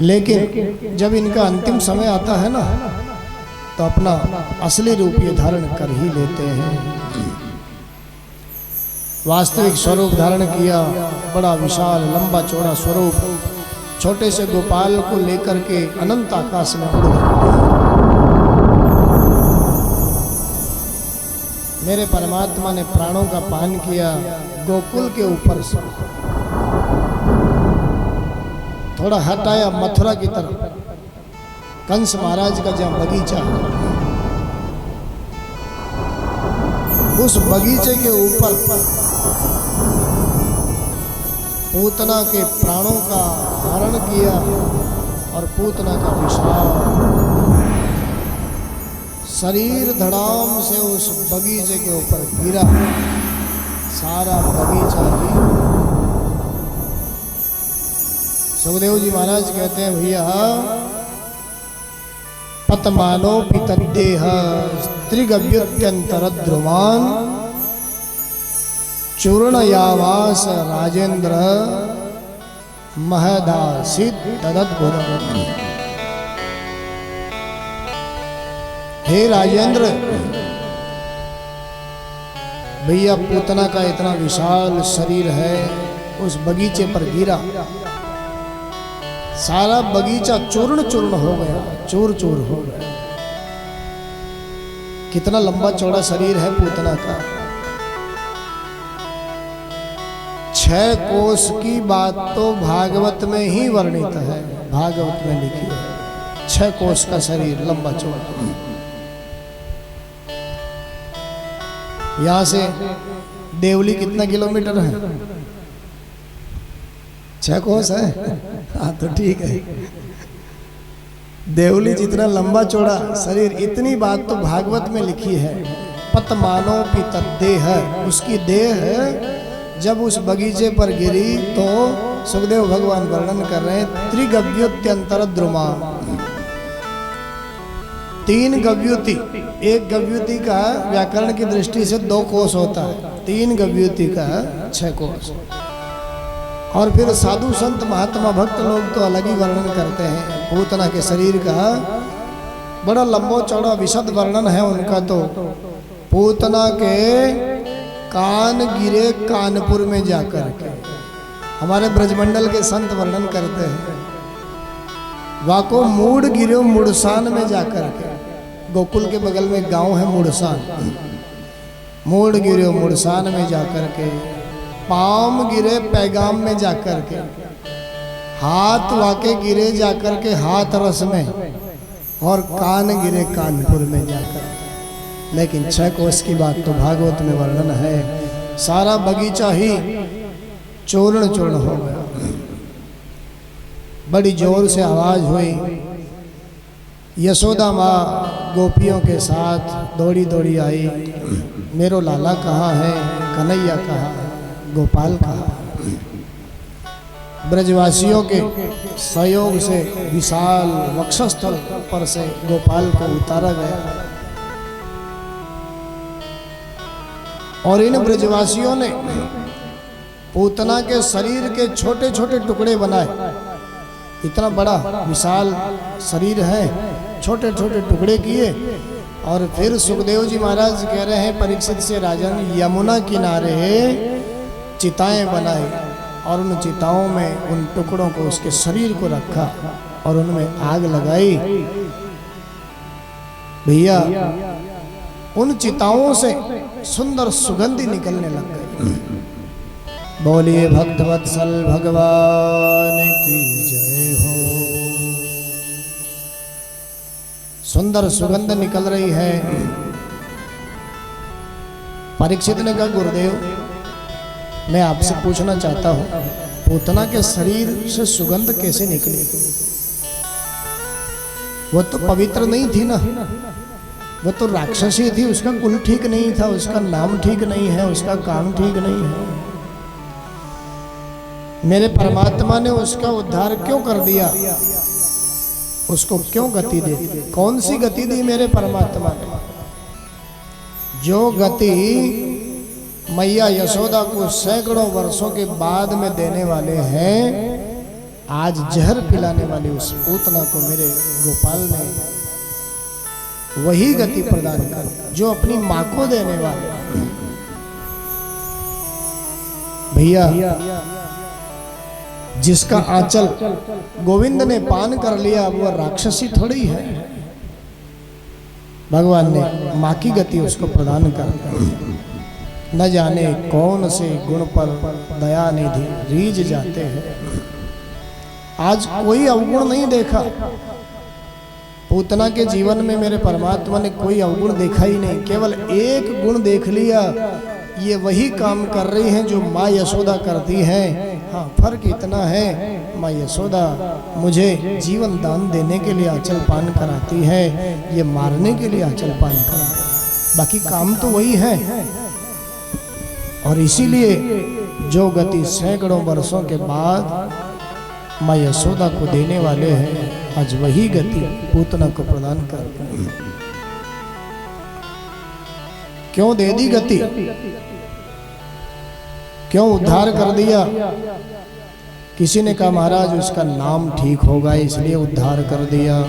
लेकिन जब इनका अंतिम समय आता है ना, तो अपना असली रूप ये धारण कर ही लेते हैं। वास्तविक स्वरूप धारण किया, बड़ा विशाल लंबा चौड़ा स्वरूप, छोटे से गोपाल को लेकर के अनंत आकाश में उड़ गए। मेरे परमात्मा ने प्राणों का पान किया गोकुल के ऊपर से, थोड़ा हटाया मथुरा की तरफ, कंस महाराज का जहाँ बगीचा है, उस बगीचे के ऊपर पूतना के प्राणों का हरण किया और पूतना का विशाल शरीर धड़ाम से उस बगीचे के ऊपर गिरा। सारा बगीचा ही। सुखदेव जी महाराज कहते हैं, भैया पतमानो पितदेह त्रिगव्युत्यंतर ध्रुवान चूर्णयावास राजेंद्र महदासित तदद्भुत। हे राजेंद्र, भैया पूतना का इतना विशाल शरीर है, उस बगीचे पर गिरा, सारा बगीचा चूर्ण चूर्ण हो गया, चूर चूर हो गया। कितना लंबा चौड़ा शरीर है पूतना का। 6 कोस की बात तो भागवत में ही वर्णित है, भागवत में लिखी है। 6 कोस का शरीर लंबा चौड़ा। यहां से देवली कितना किलोमीटर है? 6 कोस है। हाँ तो ठीक है। देवली जितना लंबा चौड़ा शरीर, इतनी बात तो भागवत में लिखी है। पतमानो पितदेह, उसकी देह जब उस बगीचे पर गिरी तो सुखदेव भगवान वर्णन कर रहे हैं, त्रिगव्युत्यंतर ध्रुमा, 3 गव्युति। एक गव्युति का व्याकरण की दृष्टि से 2 कोस होता है, 3 गव्युति का 6 कोस। और फिर साधु संत महात्मा भक्त लोग तो अलग ही वर्णन करते हैं पूतना के शरीर का। बड़ा लंबो चौड़ा विशद वर्णन है उनका। तो पूतना के कान गिरे कानपुर में जाकर के, हमारे ब्रजमंडल के संत वर्णन करते हैं। वाको मूड गिरो मुड़सान में जाकर के, गोकुल के बगल में गांव है मुड़सान, मूड गिरो मुड़सान में जाकर के, पाम गिरे पैगाम में जाकर के, हाथ वाके गिरे जाकर के हाथ रस में, और कान गिरे कानपुर में जाकर के। लेकिन 6 कोस की बात तो भागवत में वर्णन है। सारा बगीचा ही चूर्ण चूर्ण हो गया। बड़ी जोर से आवाज हुई। यशोदा माँ गोपियों के साथ दौड़ी दौड़ी आई, मेरो लाला कहाँ है, कन्हैया कहाँ है, गोपाल कहाँ है। ब्रजवासियों के सहयोग से विशाल वक्षस्थल पर से गोपाल को उतारा गया और इन ब्रजवासियों ने पूतना के शरीर के छोटे छोटे टुकड़े बनाए। इतना बड़ा विशाल शरीर है, छोटे छोटे टुकड़े किए। और फिर सुखदेव जी महाराज कह रहे हैं परीक्षित से, राजन यमुना किनारे चिताएं बनाई और उन चिताओं में उन टुकड़ों को, उसके शरीर को रखा और उनमें आग लगाई। भैया उन चिताओं से सुंदर सुगंधी निकलने लग गई। बोलिए भक्तवत्सल भगवान की जय हो। सुंदर सुगंध निकल रही है। परीक्षित ने कहा, गुरुदेव मैं आपसे पूछना चाहता हूं, पूतना के शरीर से सुगंध कैसे निकली? वो तो पवित्र नहीं थी ना, वो तो राक्षसी थी, उसका कुल ठीक नहीं था, उसका नाम ठीक नहीं है, उसका काम ठीक नहीं है। मेरे परमात्मा ने उसका उद्धार क्यों कर दिया? उसको क्यों गति दे दी? कौन सी गति दी मेरे परमात्मा ने? जो गति मैया यशोदा को सैकड़ों वर्षों के बाद में देने वाले हैं, आज जहर पिलाने वाली उस पूतना को मेरे गोपाल ने वही गति प्रदान कर जो अपनी मां को देने वाले। भैया जिसका आंचल गोविंद ने पान कर लिया वह राक्षसी थोड़ी है। भगवान ने मां की गति उसको प्रदान कर। न जाने कौन से गुण पर दया निधि रीझ जाते हैं। आज कोई अवगुण नहीं देखा पूतना के जीवन में, मेरे परमात्मा ने कोई अवगुण देखा ही नहीं, केवल एक गुण देख लिया, ये वही काम कर रही हैं जो माँ यशोदा करती हैं। हाँ, फर्क इतना है, माँ यशोदा मुझे जीवन दान देने के लिए आंचल पान कराती है, ये मारने के लिए आंचल पान कराती है, बाकी काम तो वही है। और इसीलिए जो गति सैकड़ों वर्षों के बाद माँ यशोदा को देने वाले हैं, आज वही गति पूतना को प्रदान कर। क्यों दे दी गति, क्यों उद्धार कर दिया? किसी ने कहा महाराज उसका नाम ठीक होगा इसलिए उद्धार कर दिया,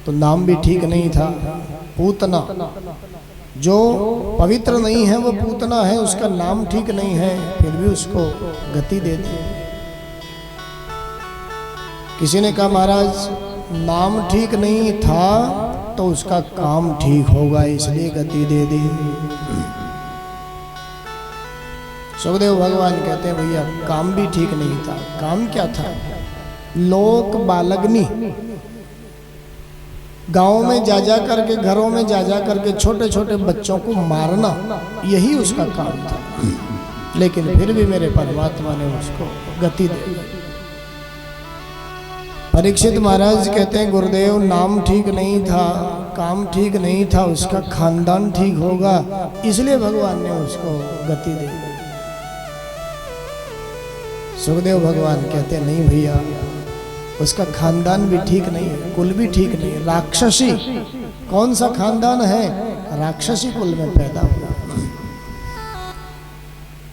तो नाम भी ठीक नहीं था। पूतना जो पवित्र नहीं है वो पूतना है, उसका नाम ठीक नहीं है, फिर भी उसको गति दे दी। किसी ने कहा महाराज नाम ठीक नहीं था तो उसका काम ठीक होगा इसलिए गति दे दी। सुखदेव भगवान कहते हैं भैया काम भी ठीक नहीं था। काम क्या था? लोक बालग्नि, गांव में जा जा करके, घरों में जा जा करके छोटे छोटे बच्चों को मारना, यही उसका काम था। लेकिन फिर भी मेरे परमात्मा ने उसको गति दे दी। परीक्षित महाराज कहते हैं गुरुदेव नाम ठीक नहीं था, काम ठीक नहीं था, उसका खानदान ठीक होगा इसलिए भगवान ने उसको गति दे दी। सुखदेव भगवान कहते हैं नहीं भैया, उसका खानदान भी ठीक नहीं है, कुल भी ठीक नहीं है। राक्षसी कौन सा खानदान है? राक्षसी कुल में पैदा हुआ,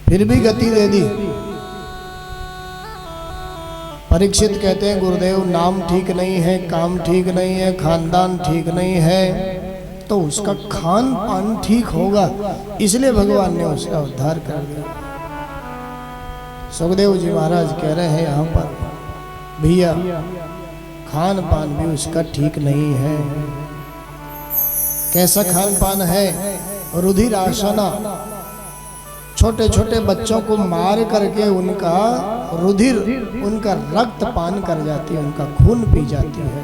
फिर भी गति दे दी। परीक्षित कहते हैं गुरुदेव नाम ठीक नहीं है, काम ठीक नहीं है, खानदान ठीक नहीं है, तो उसका खान पान ठीक होगा इसलिए भगवान ने उसका उद्धार कर दिया। सुखदेव जी महाराज कह रहे हैं यहाँ पर भैया खान पान भी उसका ठीक नहीं है। कैसा खान पान है? रुधिर आसना, छोटे छोटे बच्चों को मार करके उनका रुधिर, उनका रक्त पान कर जाती है, उनका खून पी जाती है।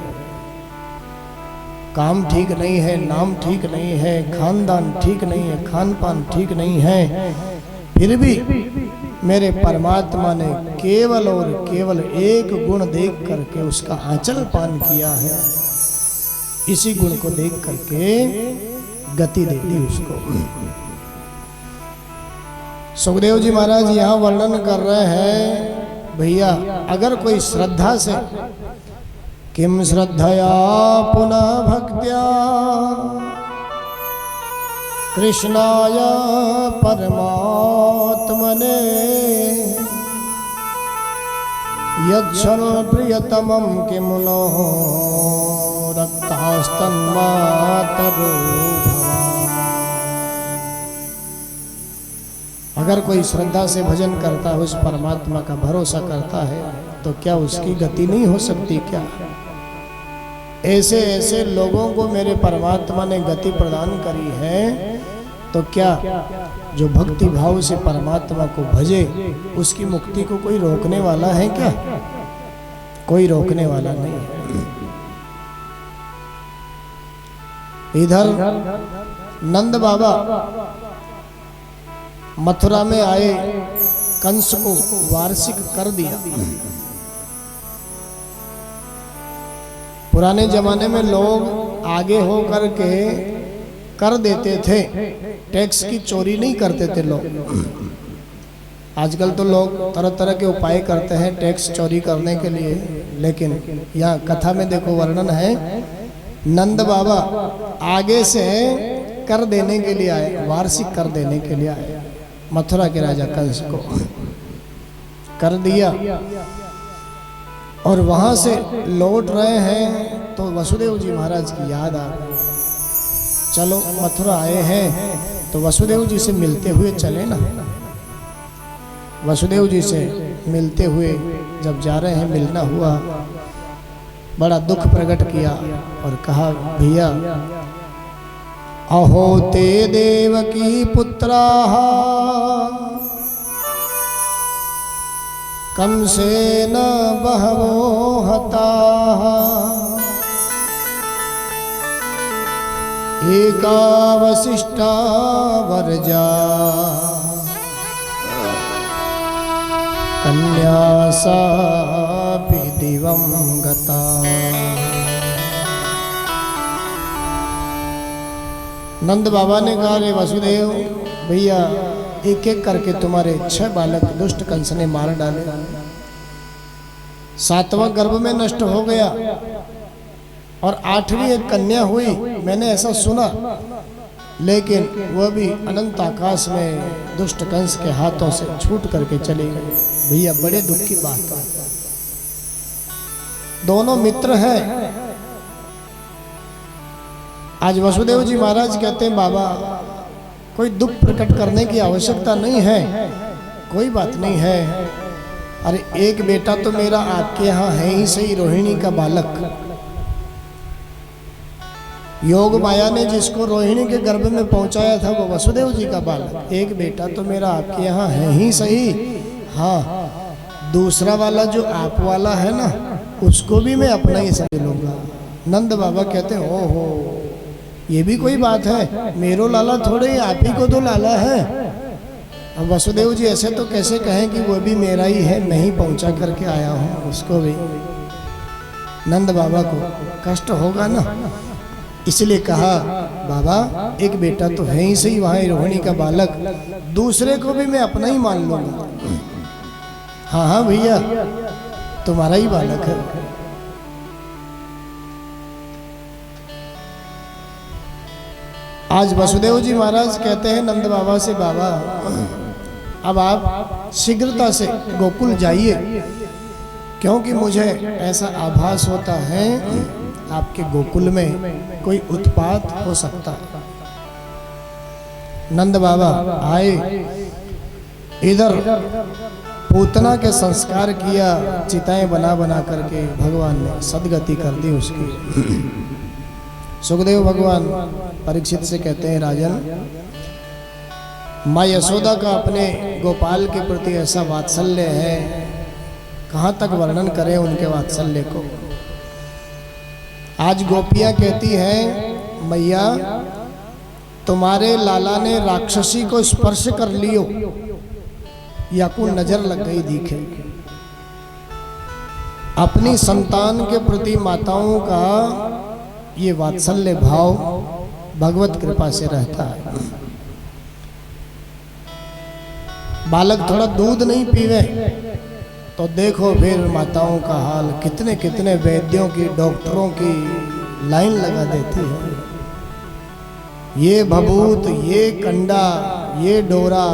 काम ठीक नहीं है, नाम ठीक नहीं है, खानदान ठीक नहीं है, खान पान ठीक नहीं है, फिर भी मेरे परमात्मा ने केवल और केवल एक गुण देख करके उसका आंचल पान किया है। इसी गुण को देख करके गति दे दी उसको। सुखदेव जी महाराज यहाँ वर्णन कर रहे हैं भैया अगर कोई श्रद्धा से, किम श्रद्धया पुनः भक्त्या कृष्णाय परमात्मने यच्छन प्रियतमं किमुनो रक्तास्तन्मातरो भवा। अगर कोई श्रद्धा से भजन करता है, उस परमात्मा का भरोसा करता है, तो क्या उसकी गति नहीं हो सकती क्या? ऐसे ऐसे लोगों को मेरे परमात्मा ने गति प्रदान करी है, तो क्या जो भक्ति भाव से परमात्मा को भजे उसकी मुक्ति को कोई रोकने वाला है क्या? कोई रोकने वाला नहीं है। इधर नंद बाबा मथुरा में आए, कंस को वार्षिक कर दिया। पुराने जमाने में लोग आगे हो करके कर देते थे, टैक्स की चोरी नहीं करते थे लोग। आजकल तो लोग तरह तरह के उपाय करते हैं टैक्स चोरी करने के लिए, लेकिन यहाँ कथा में देखो वर्णन है, नंद बाबा आगे से कर देने के लिए आए, वार्षिक कर देने के लिए आए मथुरा के राजा कंस को। कर दिया और वहां से लौट रहे हैं तो वसुदेव जी महाराज की याद आ गई। चलो मथुरा आए हैं तो वसुदेव जी से मिलते हुए चले ना। वसुदेव जी से मिलते हुए जब जा रहे हैं, मिलना हुआ, बड़ा दुख प्रकट किया और कहा भैया अहो ते देवकी पुत्राः कंसेन बहवो हताः एका वसिष्ठा वर्जा कन्या सापि दिवं गता। नंद बाबा ने कहा रे वसुदेव भैया एक एक करके तुम्हारे 6 बालक दुष्ट कंस ने मार डाले, 7वां गर्भ में नष्ट हो गया और 8वीं एक कन्या हुई, मैंने ऐसा सुना, लेकिन वह भी अनंत आकाश में दुष्ट कंस के हाथों से छूट करके चले गए। भैया बड़े दुख की बात है। दोनों मित्र हैं। आज वसुदेव जी महाराज कहते हैं बाबा कोई दुख प्रकट करने की आवश्यकता नहीं है, कोई बात नहीं है। अरे एक बेटा तो मेरा आपके यहाँ है ही सही, रोहिणी का बालक। योग माया ने जिसको रोहिणी के गर्भ में पहुंचाया था वो वसुदेव जी का बालक। एक बेटा तो मेरा आपके यहाँ है ही सही, हाँ दूसरा वाला जो आप वाला है ना उसको भी मैं अपना ही समझ लूंगा। नंद बाबा कहते हैं ओहो ये भी कोई बात है, मेरो लाला थोड़े आप ही को तो लाला है। अब वसुदेव जी ऐसे तो कैसे कहें कि वो भी मेरा ही है, मैं ही पहुंचा करके आया हूँ उसको भी। नंद बाबा को कष्ट होगा ना, इसलिए कहा बाबा एक बेटा तो है ही सही वहां रोहिणी का बालक, दूसरे को भी मैं अपना ही मान लूंगा। हाँ हाँ भैया तुम्हारा ही बालक है। आज वसुदेव जी महाराज कहते हैं नंद बाबा से बाबा अब आप शीघ्रता से गोकुल जाइए, क्योंकि मुझे ऐसा आभास होता है आपके गोकुल में कोई उत्पात हो सकता है। नंद बाबा आए, इधर पूतना के संस्कार किया, चिताएं बना बना करके भगवान ने सदगति कर दी उसकी। सुखदेव भगवान परीक्षित से कहते हैं राजन माँ यशोदा का अपने गोपाल के प्रति ऐसा वात्सल्य है, कहाँ तक वर्णन करें उनके वात्सल्य को। आज गोपियाँ कहती हैं मैया तुम्हारे लाला ने राक्षसी को स्पर्श कर लियो या को नजर लग गई दिखे। अपनी संतान के प्रति माताओं का ये वात्सल्य भाव भगवत कृपा से रहता है। बालक थोड़ा दूध नहीं पीवे तो देखो फिर माताओं का हाल, कितने कितने वैद्यों की डॉक्टरों की लाइन लगा देती है। ये भभूत, ये कंडा, ये डोरा,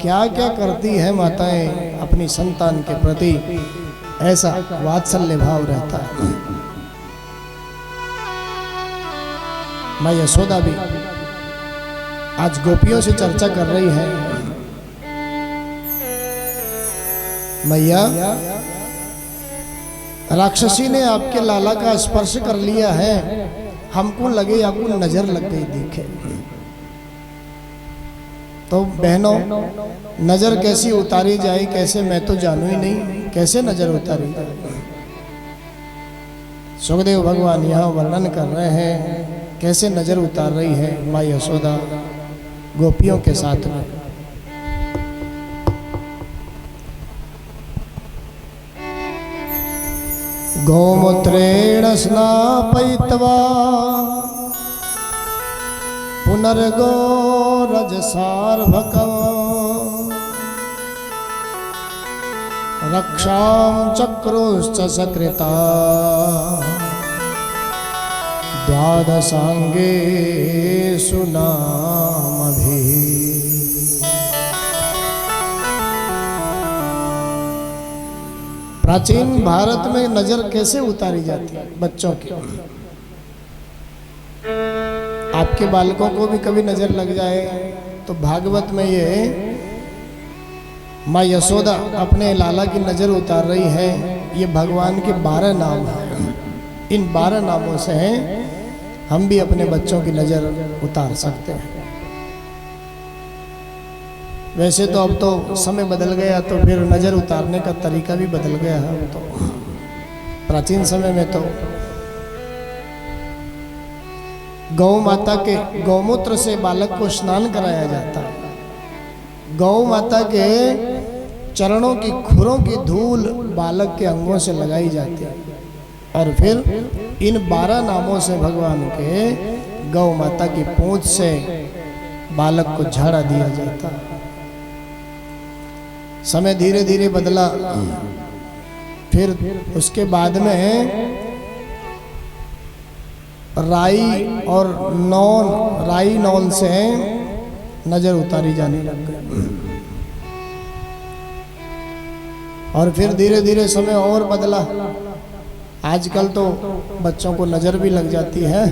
क्या क्या करती है माताएं अपनी संतान के प्रति, ऐसा वात्सल्य भाव रहता है। माँ यशोदा भी आज गोपियों से चर्चा कर रही है, मैया राक्षसी ने आपके लाला का स्पर्श कर लिया है, हमको लगे आपको नजर लग गई देखे। तो बहनों नजर कैसी उतारी जाए कैसे, मैं तो जानू ही नहीं कैसे नजर उतारी जाए। सुखदेव भगवान यहाँ वर्णन कर रहे हैं कैसे नजर उतार रही है माँ यशोदा गोपियों के साथ में। गोमूत्रेण स्नापयित्वा पुनर्गो रजसार्भकम् रक्षां चक्रुश्च सकृता द्वादशांगेषु नामभिः। प्राचीन भारत में नजर कैसे उतारी जाती है बच्चों की। आपके बालकों को भी कभी नजर लग जाए तो भागवत में ये माँ यशोदा अपने लाला की नजर उतार रही है। ये भगवान के 12 नाम हैं। इन 12 नामों से हम भी अपने बच्चों की नजर उतार सकते हैं। वैसे तो अब तो समय बदल गया तो फिर नजर उतारने का तरीका भी बदल गया है। तो प्राचीन समय में तो गौ माता के गौमूत्र से बालक को स्नान कराया जाता है। गौ माता के चरणों की खुरों की धूल बालक के अंगों से लगाई जाती है और फिर इन 12 नामों से भगवान के गौ माता की पूंछ से बालक को झाड़ा दिया जाता है। समय धीरे धीरे बदला। फिर उसके बाद में राई और राई नौन से नजर उतारी जाने लग गई। और फिर धीरे धीरे समय और बदला। आजकल तो बच्चों को नजर भी लग जाती है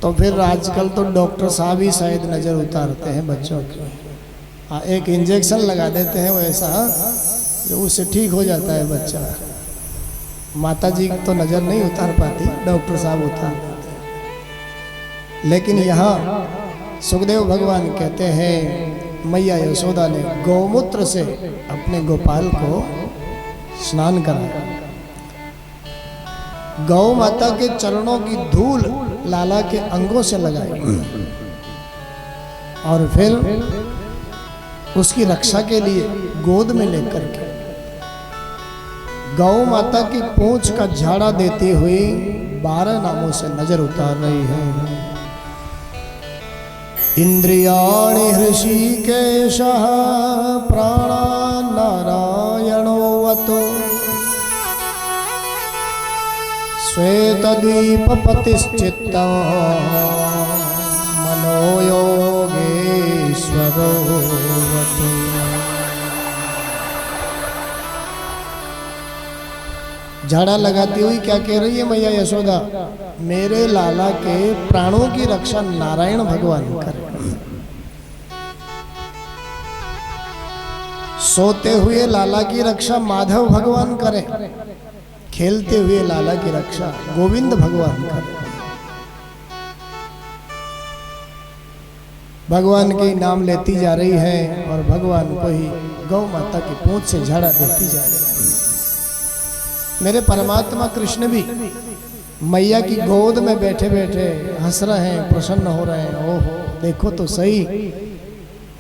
तो फिर आजकल तो डॉक्टर साहब ही शायद नजर उतारते हैं बच्चों की। एक इंजेक्शन लगा देते हैं वैसा जो उससे ठीक हो जाता है बच्चा। माता जी तो नजर नहीं उतार पाती, डॉक्टर साहब उतार देते हैं। लेकिन यहाँ सुखदेव भगवान कहते हैं मैया यशोदा ने गौमूत्र से अपने गोपाल को स्नान कराया। गौ माता के चरणों की धूल लाला के अंगों से लगाई और फिर उसकी रक्षा के लिए गोद में लेकर के गौ माता की पूंछ का झाड़ा देती हुई 12 नामों से नजर उतार रही है। इंद्रियाणि हृषिकेशः प्राणा नारायणोऽवतु श्वेतद्वीपपतिश्चित्तं मनोयोगेश्वरोऽवतु। झाड़ा लगाती हुई क्या कह रही है मैया यशोदा? मेरे लाला के प्राणों की रक्षा नारायण भगवान करें। सोते हुए लाला की रक्षा माधव भगवान करें। खेलते हुए लाला की रक्षा गोविंद भगवान करें। भगवान के नाम लेती जा रही है और भगवान को ही गौ माता की पूंछ से झाड़ा देती जा रही है। मेरे परमात्मा कृष्ण भी मैया की गोद में बैठे बैठे हंस रहे हैं, प्रसन्न हो रहे हैं। ओहो देखो तो सही,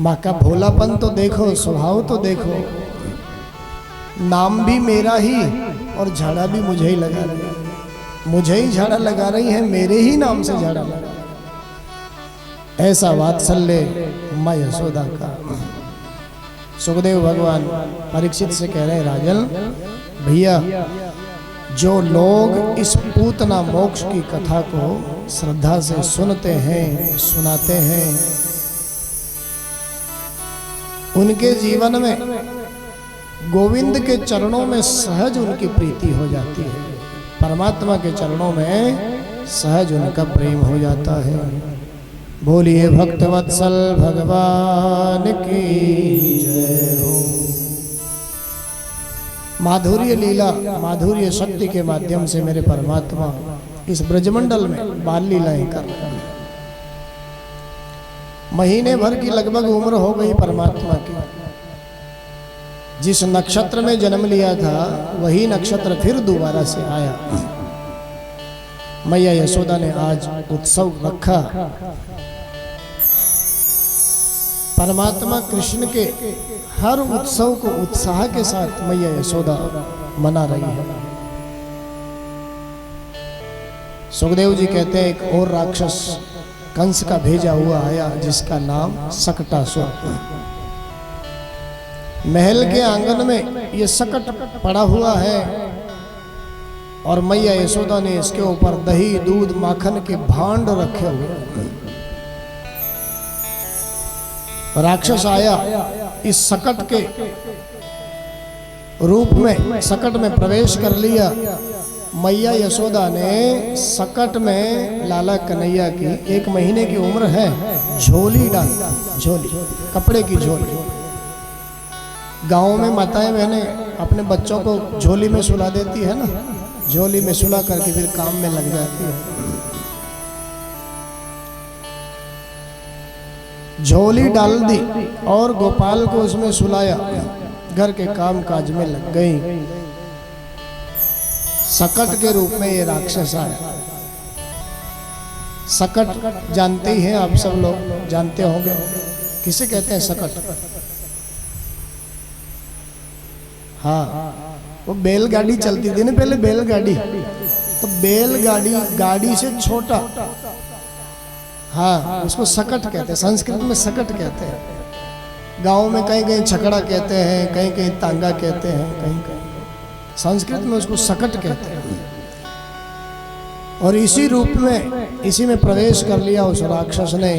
माँ का भोलापन तो देखो, स्वभाव तो देखो। नाम भी मेरा ही और झाड़ा भी मुझे ही लगा रही है। मुझे ही झाड़ा लगा रही है, मेरे ही नाम से झाड़ा लगा। ऐसा वात्सल्य माँ यशोदा का। सुखदेव भगवान परीक्षित से कह रहे हैं राजन भैया, जो लोग इस पूतना मोक्ष की कथा को श्रद्धा से सुनते हैं, सुनाते हैं, उनके जीवन में गोविंद के चरणों में सहज उनकी प्रीति हो जाती है। परमात्मा के चरणों में सहज उनका प्रेम हो जाता है। बोलिए भक्तवत्सल भगवान की जय हो। माधुर्य लीला, माधुर्य शक्ति के माध्यम से मेरे परमात्मा इस ब्रजमंडल में बाल लीलाएं कर रहे हैं। महीने भर की लगभग उम्र हो गई परमात्मा की। जिस नक्षत्र में जन्म लिया था वही नक्षत्र फिर दोबारा से आया। मैया यशोदा ने आज उत्सव रखा। परमात्मा कृष्ण के हर उत्सव को उत्साह के साथ मैया यशोदा मना रही है। सुखदेव जी कहते हैं एक और राक्षस कंस का भेजा हुआ आया जिसका नाम सकटासुर। महल के आंगन में ये सकट पड़ा हुआ है और मैया यशोदा ने इसके ऊपर दही, दूध, माखन के भांड रखे हुए। राक्षस आया, इस सकट के रूप में सकट में प्रवेश कर लिया। मैया यशोदा ने सकट में लाला कन्हैया की 1 महीने की उम्र है झोली डाल, झोली कपड़े की झोली। गाँव में माताएं बहनें अपने बच्चों को झोली में सुला देती है ना, झोली में सुला करके फिर काम में लग जाती है। झोली डाल दी और गोपाल को उसमें सुलाया, घर के काम काज में लग गई। सकट के रूप में ये राक्षस आया। सकट जानते ही हैं आप सब लोग, जानते होंगे किसे कहते हैं सकट? हाँ, वो बैलगाड़ी चलती थी ना पहले, बैलगाड़ी। तो बैलगाड़ी गाड़ी से छोटा, हाँ, उसको सकट कहते हैं। संस्कृत में सकट कहते हैं। गांव में कहीं कहीं छकड़ा कहते हैं, कहीं कहीं तांगा कहते हैं, कहीं कहीं संस्कृत में उसको सकट कहते हैं। और इसी रूप में, इसी में प्रवेश कर लिया उस राक्षस ने।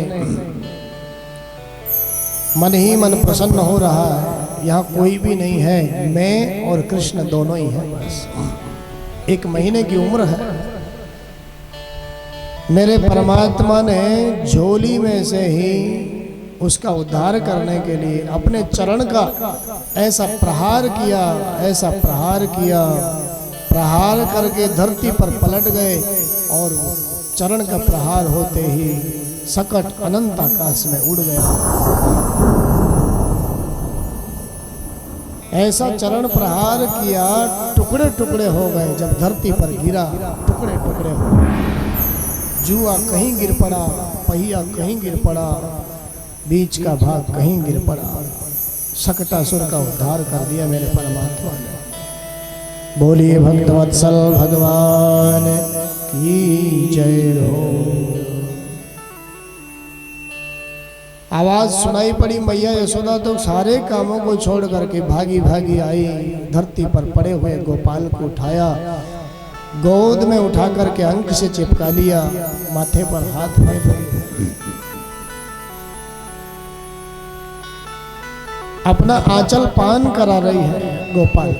मन ही मन प्रसन्न हो रहा है, यहाँ कोई भी नहीं है, मैं और कृष्ण दोनों ही हैं बस। 1 महीने की उम्र है। मेरे परमात्मा ने झोली में से ही उसका उद्धार करने के लिए अपने चरण का ऐसा प्रहार किया, ऐसा प्रहार किया, प्रहार करके धरती पर पलट गए। और चरण का प्रहार होते ही सकट अनंत आकाश में उड़ गया। ऐसा चरण प्रहार किया, टुकड़े टुकड़े हो गए। जब धरती पर गिरा, टुकड़े टुकड़े हो गए। जुआ कहीं गिर पड़ा, पहिया कहीं गिर पड़ा, बीच का भाग कहीं गिर पड़ा। सकटासुर का उद्धार कर दिया मेरे परमात्मा ने। बोलिए भक्तवत्सल भगवान की जय हो। आवाज सुनाई पड़ी, मैया यशोदा तो सारे कामों को छोड़ करके भागी भागी आई। धरती पर पड़े हुए गोपाल को उठाया, गोद में उठा करके अंक से चिपका लिया, माथे पर हाथ फेर दिए। अपना आंचल पान करा रही है गोपाल।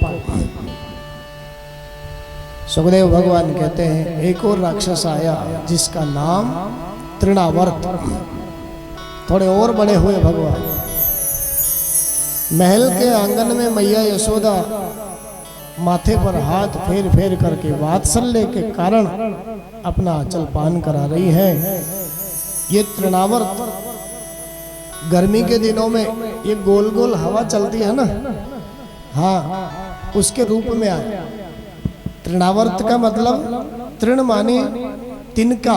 सुखदेव भगवान कहते हैं एक और राक्षस आया जिसका नाम तृणावर्त। थोड़े और बड़े हुए भगवान। महल के आंगन में मैया यशोदा माथे पर हाथ फेर फेर करके वात्सल्य के कारण अपना आंचल पान करा रही है। ये तृणावर्त गर्मी के दिनों में ये गोल गोल हवा चलती है ना, हाँ, उसके रूप में आया। तृणावर्त का मतलब तृण माने तिनका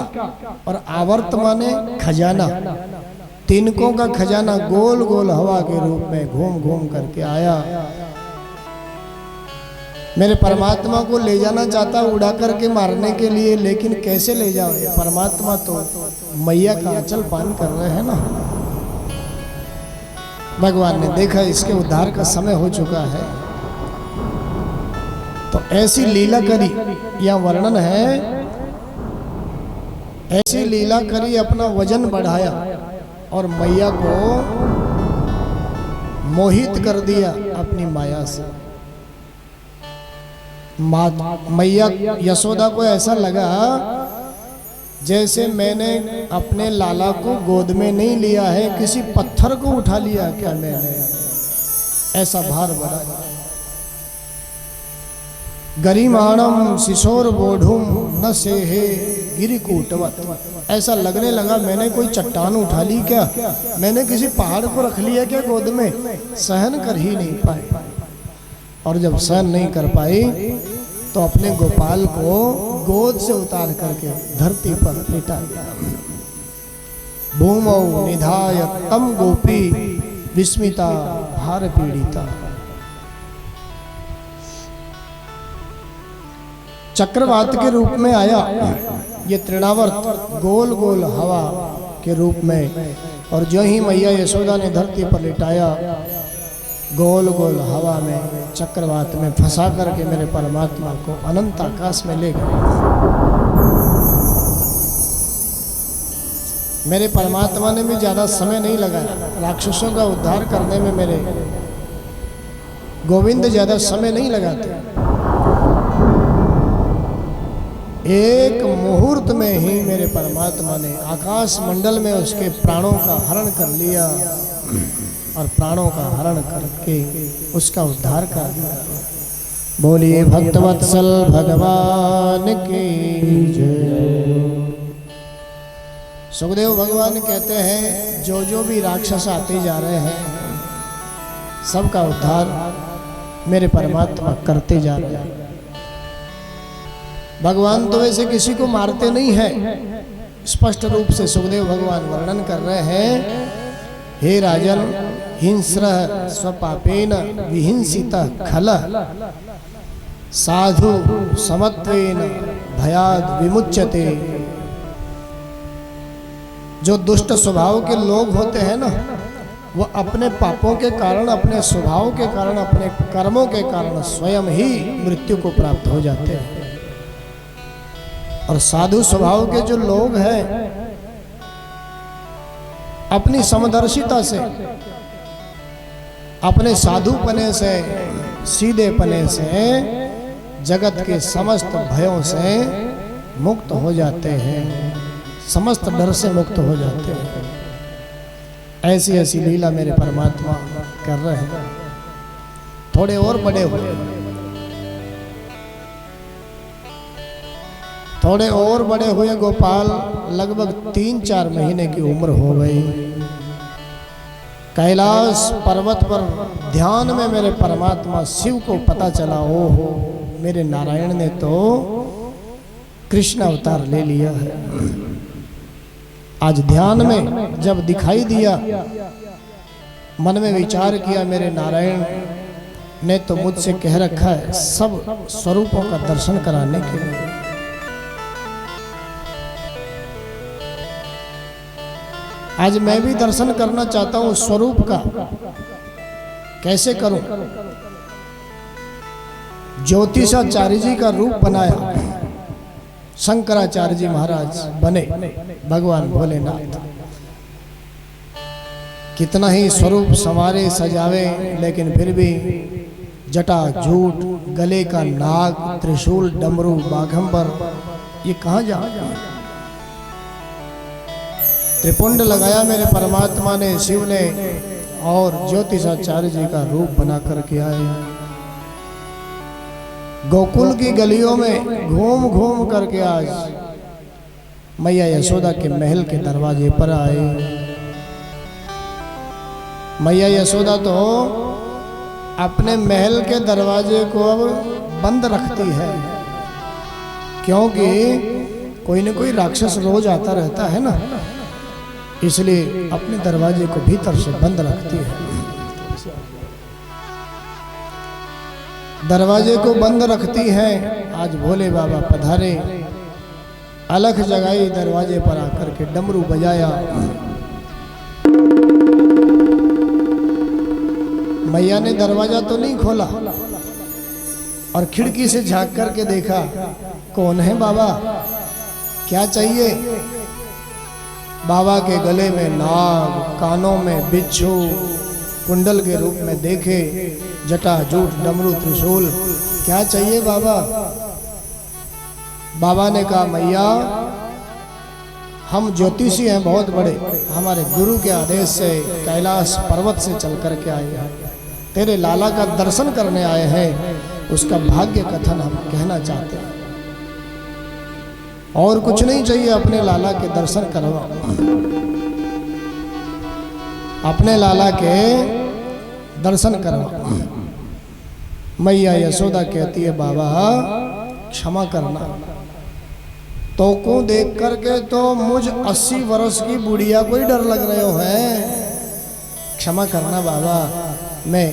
और आवर्त माने खजाना। तिनकों का खजाना गोल गोल हवा के रूप में घूम घूम करके आया। मेरे परमात्मा को ले जाना चाहता उड़ा करके मारने के लिए, लेकिन कैसे ले जाओ? परमात्मा तो मैया का आंचल पान कर रहे हैं ना। भगवान ने देखा इसके उद्धार का समय हो चुका है, तो ऐसी लीला करी। यह वर्णन है, ऐसी लीला करी, अपना वजन बढ़ाया और मैया को मोहित कर दिया अपनी माया से। मैया यशोदा को ऐसा लगा जैसे मैंने अपने लाला को गोद में नहीं लिया है, किसी पत्थर को उठा लिया क्या मैंने, ऐसा भार बढ़ा। गरिमाणम शिशोर बोढ़ुम न सेहे गिरिकूटवत। ऐसा लगने लगा मैंने कोई चट्टान उठा ली क्या, मैंने किसी पहाड़ को रख लिया क्या गोद में। सहन कर ही नहीं पाई, और जब सहन नहीं कर पाई तो अपने गोपाल को गोद से उतार करके धरती पर लिटा दिया। भूमौ निधाय तम गोपी विस्मिता भार पीड़िता। चक्रवात के रूप में आया ये तृणावर्त, गोल गोल हवा के रूप में। और जो ही मैया यशोदा ने धरती पर लिटाया, गोल गोल हवा में चक्रवात में फंसा करके मेरे परमात्मा को अनंत आकाश में ले गए। मेरे परमात्मा ने भी ज्यादा समय नहीं लगाया राक्षसों का उद्धार करने में। मेरे गोविंद ज्यादा समय नहीं लगाते, एक मुहूर्त में ही मेरे परमात्मा ने आकाश मंडल में उसके प्राणों का हरण कर लिया और प्राणों का हरण करके उसका उद्धार कर दिया। बोलिए भक्तवत्सल भगवान की जय। सुखदेव भगवान कहते हैं जो जो भी राक्षस आते जा रहे हैं सबका उद्धार मेरे परमात्मा करते जा रहे हैं। भगवान तो वैसे किसी को मारते नहीं हैं, स्पष्ट रूप से सुखदेव भगवान वर्णन कर रहे हैं, हे राजन हिंस्रः स्वपापेन विहिंसितः खलः साधु समत्वेन भयाद विमुच्यते। जो दुष्ट स्वभाव के लोग होते हैं ना, वो अपने पापों के कारण, अपने स्वभाव के कारण, अपने कर्मों के कारण स्वयं ही मृत्यु को प्राप्त हो जाते हैं। और साधु स्वभाव के जो लोग हैं अपनी समदर्शिता से, अपने साधुपने से, सीधेपने से जगत के समस्त भयों से मुक्त हो जाते हैं, समस्त डर से मुक्त हो जाते हैं। ऐसी ऐसी लीला मेरे परमात्मा कर रहे हैं। थोड़े और बड़े हुए, थोड़े और बड़े हुए गोपाल, लगभग 3-4 महीने की उम्र हो गई। कैलाश पर्वत पर ध्यान में मेरे परमात्मा शिव को पता चला, ओ हो मेरे नारायण ने तो कृष्ण अवतार ले लिया है। आज ध्यान में जब दिखाई दिया, मन में विचार किया, मेरे नारायण ने तो मुझसे कह रखा है सब स्वरूपों का दर्शन कराने के लिए। आज मैं भी दर्शन करना चाहता हूं स्वरूप का। कैसे करूं? ज्योतिषाचार्य जी का रूप बनाया, शंकराचार्य जी महाराज बने भगवान भोलेनाथ। कितना ही स्वरूप संवारे सजावे, लेकिन फिर भी जटा झूठ, गले का नाग, त्रिशूल, डमरू, बाघंबर, ये कहाँ जा? त्रिपुंड लगाया मेरे परमात्मा ने, शिव ने, और ज्योतिषाचार्य जी का रूप बना करके आए। गोकुल की गलियों में घूम घूम करके आज मैया यशोदा के महल के दरवाजे पर आए। मैया यशोदा तो अपने महल के दरवाजे को अब बंद रखती है, क्योंकि कोई न कोई राक्षस रोज आता रहता है ना, इसलिए अपने दरवाजे को भीतर से बंद रखती है। दरवाजे को बंद रखती हैं। आज भोले बाबा पधारे, अलख जगाई, दरवाजे पर आकर के डमरू बजाया। मैया ने दरवाजा तो नहीं खोला और खिड़की से झांक करके देखा, कौन है बाबा, क्या चाहिए? बाबा के गले में नाग, कानों में बिच्छू, कुंडल के रूप में देखे, जटा जूट, डमरू, त्रिशूल, क्या चाहिए बाबा? बाबा ने कहा, मैया हम ज्योतिषी हैं बहुत बड़े, हमारे गुरु के आदेश से कैलाश पर्वत से चल करके आए हैं, तेरे लाला का दर्शन करने आए हैं, उसका भाग्य कथन हम कहना चाहते हैं। और कुछ नहीं चाहिए, अपने लाला के दर्शन करवा, अपने लाला के दर्शन करवा। मैया यशोदा कहती है, बाबा क्षमा करना, तो को देख करके तो मुझ 80 वर्ष की बुढ़िया को ही डर लग रहे हो हैं। क्षमा करना बाबा, मैं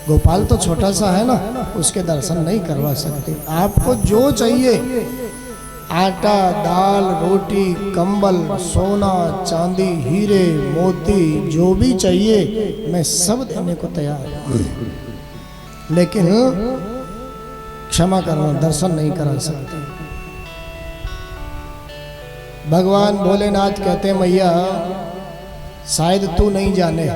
गोपाल तो छोटा सा है ना, उसके दर्शन नहीं करवा सकती। आपको जो चाहिए, आटा, दाल, रोटी, कंबल, सोना, चांदी, हीरे, मोती, जो भी चाहिए मैं सब देने को तैयार हूं, लेकिन क्षमा करना, दर्शन नहीं करा सकते। भगवान भोलेनाथ कहते, मैया शायद तू नहीं जाने,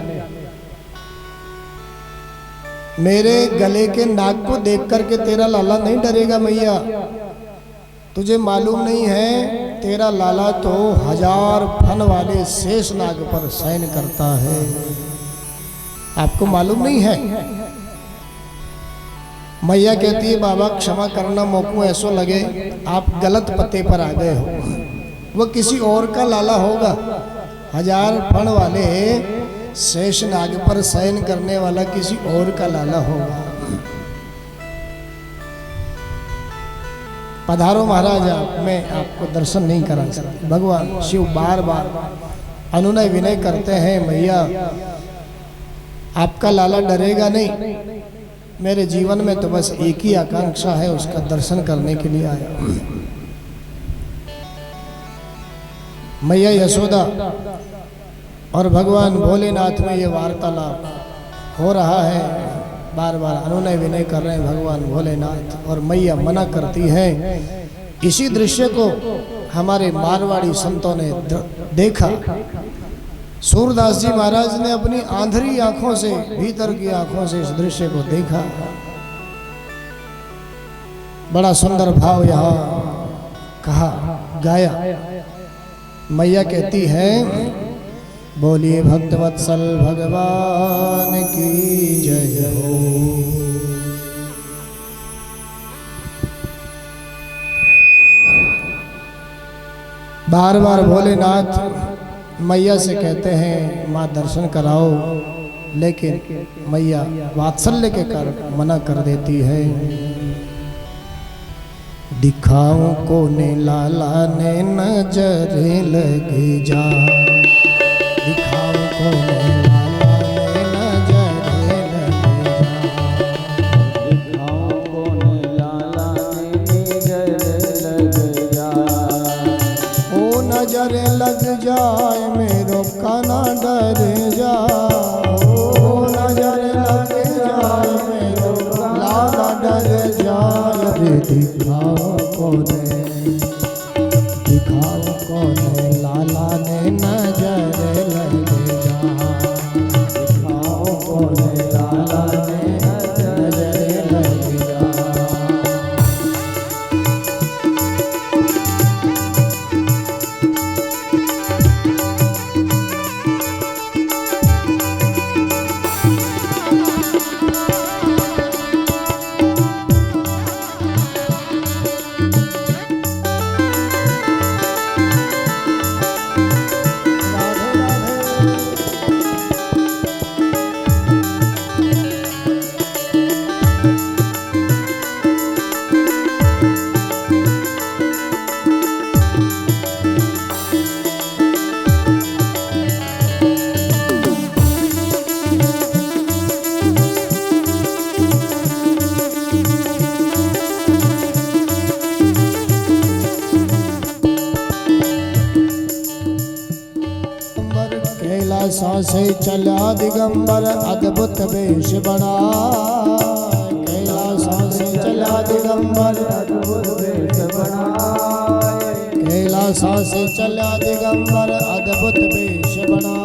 मेरे गले के नाग को देख करके तेरा लाला नहीं डरेगा मैया? तुझे मालूम नहीं है तेरा लाला तो 1000 फन वाले शेष नाग पर शयन करता है। आपको मालूम नहीं है? मैया कहती है बाबा क्षमा करना, मोको ऐसा लगे आप गलत पते पर आ गए हो। वो किसी और का लाला होगा। 1000 फण वाले शेष नाग पर शयन करने वाला किसी और का लाला होगा। पधारो महाराज, मैं आपको दर्शन नहीं करा सकता। भगवान शिव बार बार अनुनय विनय करते हैं, मैया आपका लाला डरेगा नहीं। मेरे जीवन में तो बस एक ही आकांक्षा है, उसका दर्शन करने के लिए आया। मैया यशोदा और भगवान भोलेनाथ में ये वार्तालाप हो रहा है। बार बार अनुनय विनय कर रहे हैं भगवान भोलेनाथ और मैया मना करती है। इसी दृश्य को हमारे मारवाड़ी संतों ने देखा। सूरदास जी महाराज ने अपनी आंधरी आंखों से, भीतर की आंखों से इस दृश्य को देखा। बड़ा सुंदर भाव यहाँ कहा, गाया। मैया कहती है, बोलिए भक्तवत्सल भगवान की जय हो। बार बार भोलेनाथ मैया से कहते हैं माँ दर्शन कराओ, लेकिन मैया वात्सल्य के कारण मना कर देती है। दिखाओ को ने लाला ने नजर लग जा, दिखाओ को ने लाला ने नजर लग जा, दिखाओ को ने लाला ने नजर लग जा। ओ नजर लग जाए मेरो काना डर जा, ओ नजर लग जाए मेरो लाला डर जाए। रे दिखाओ कोने लाला ने नजर लग जा, दिखाओ कोने लाला ने नजर लग जा। कैलासा से चला दिगंबर अद्भुत वेश बना, कैलासा से चला दिगंबर अद्भुत वेश बना, कैलासा से चला दिगंबर अद्भुत वेश बना,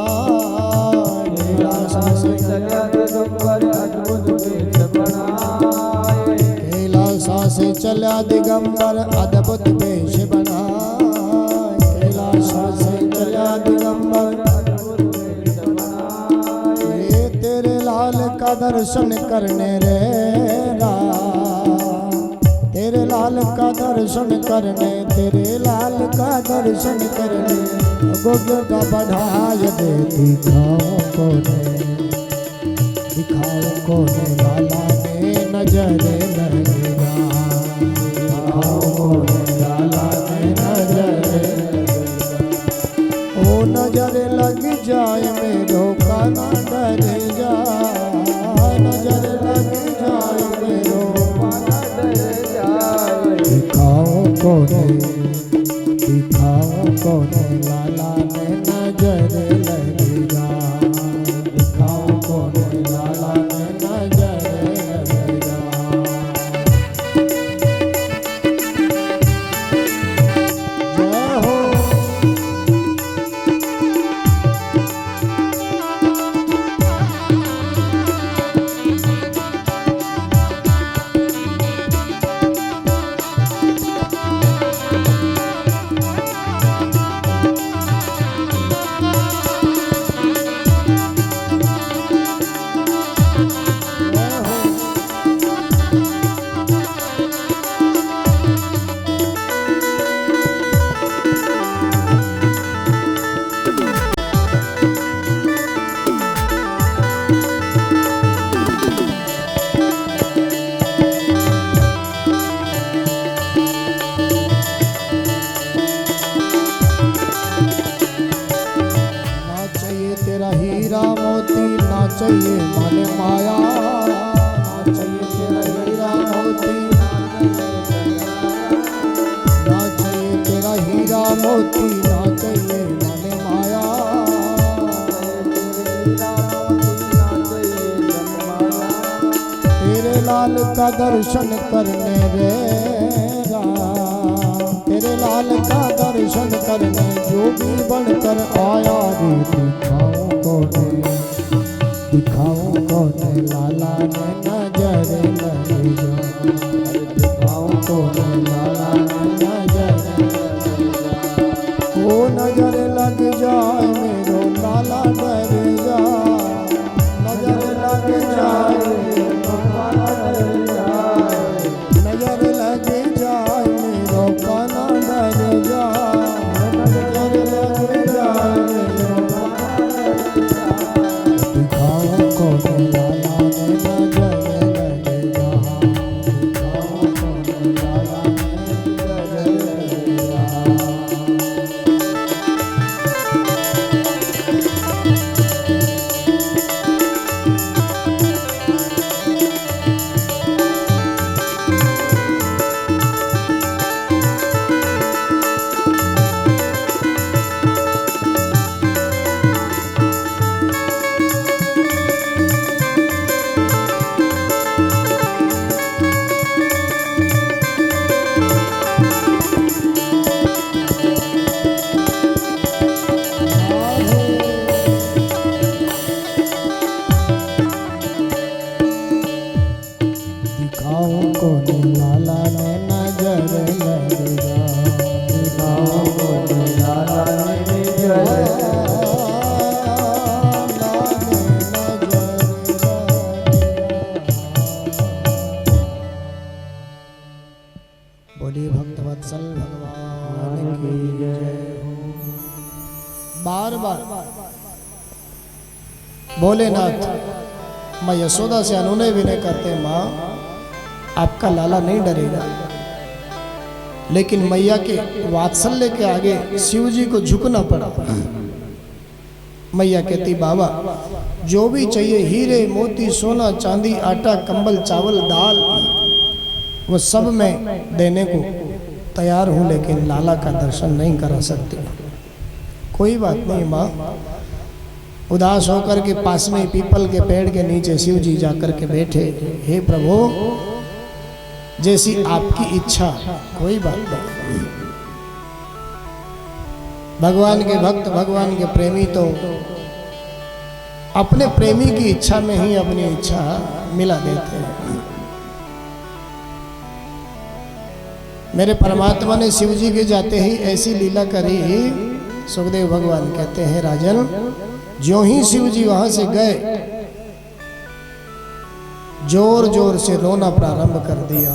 कैलासा से चला दिगंबर अद्भुत वेश बना, कैलासा से चला दिगंबर अद्भुत वेश बना, कैलासा से चला दिगंबर का दर्शन करने रे तेरे लाल का दर्शन करने, तेरे लाल का दर्शन करने गोग्य का बढ़ाए दे। दिखाओ कोने लाला ने नजर लगेगा, दिखाओ कोने लाला ने नजर लगेगा। ओ नजर लग जाए मेरो काना डर जा, नजर लग जाए मेरो काना डर जाए। दिखाओ कोने लाला ने नजर लग जा, दिखाओ कोने लाला ने नजर लग जा। जय हो चाहिए माने माया, ना चाहिए तेरा हीरा मोती, ना चाहिए तेरा हीरा मोती, ना चाहिए माने माया। तेरे लाल का दर्शन करने रे राम, तेरे लाल का दर्शन करने जो भी बनकर आया रे, दिखाऊं कौन लाला ने नजर लग जा, दिखाऊं कौन लाला ने नजर लग जा। वो नजर लग जाए मेरो लाला डर जा, नजर लग जाए मेरो लाला डर जाए, नजर लग जाए मेरो काना डर जा, नजर लग जाए मेरो काना डर जा। दिखाओ कौन लाला ने नजर लग जा, दिखाओ कौन लाला ने नजर लग जा। दिखाओ कौन लाला ने नजर लग जा, दिखाओ कौन लाला ने नजर लग जा। बोलिए भक्तवत्सल भगवान की जय हो। बार बार भोलेनाथ माँ यशोदा से अनुनय विनय करते, माँ आपका लाला नहीं डरेगा, लेकिन मैया के वात्सल्य के आगे शिव जी को झुकना पड़ा। मैया कहती, बाबा जो भी चाहिए हीरे मोती सोना चांदी आटा कंबल चावल दाल वो सब मैं देने को तैयार हूँ, लेकिन लाला का दर्शन नहीं करा सकती। कोई बात नहीं माँ। उदास होकर के पास में पीपल के पेड़ के नीचे शिव जी जाकर के बैठे, हे प्रभु जैसी आपकी इच्छा, कोई बात नहीं। भगवान के भक्त भगवान के प्रेमी तो अपने प्रेमी की इच्छा में ही अपनी इच्छा मिला देते हैं। मेरे परमात्मा ने शिव जी के जाते ही ऐसी लीला करी। सुखदेव भगवान कहते हैं, राजन ज्यों ही शिव जी वहां से गए जोर जोर से रोना प्रारंभ कर दिया।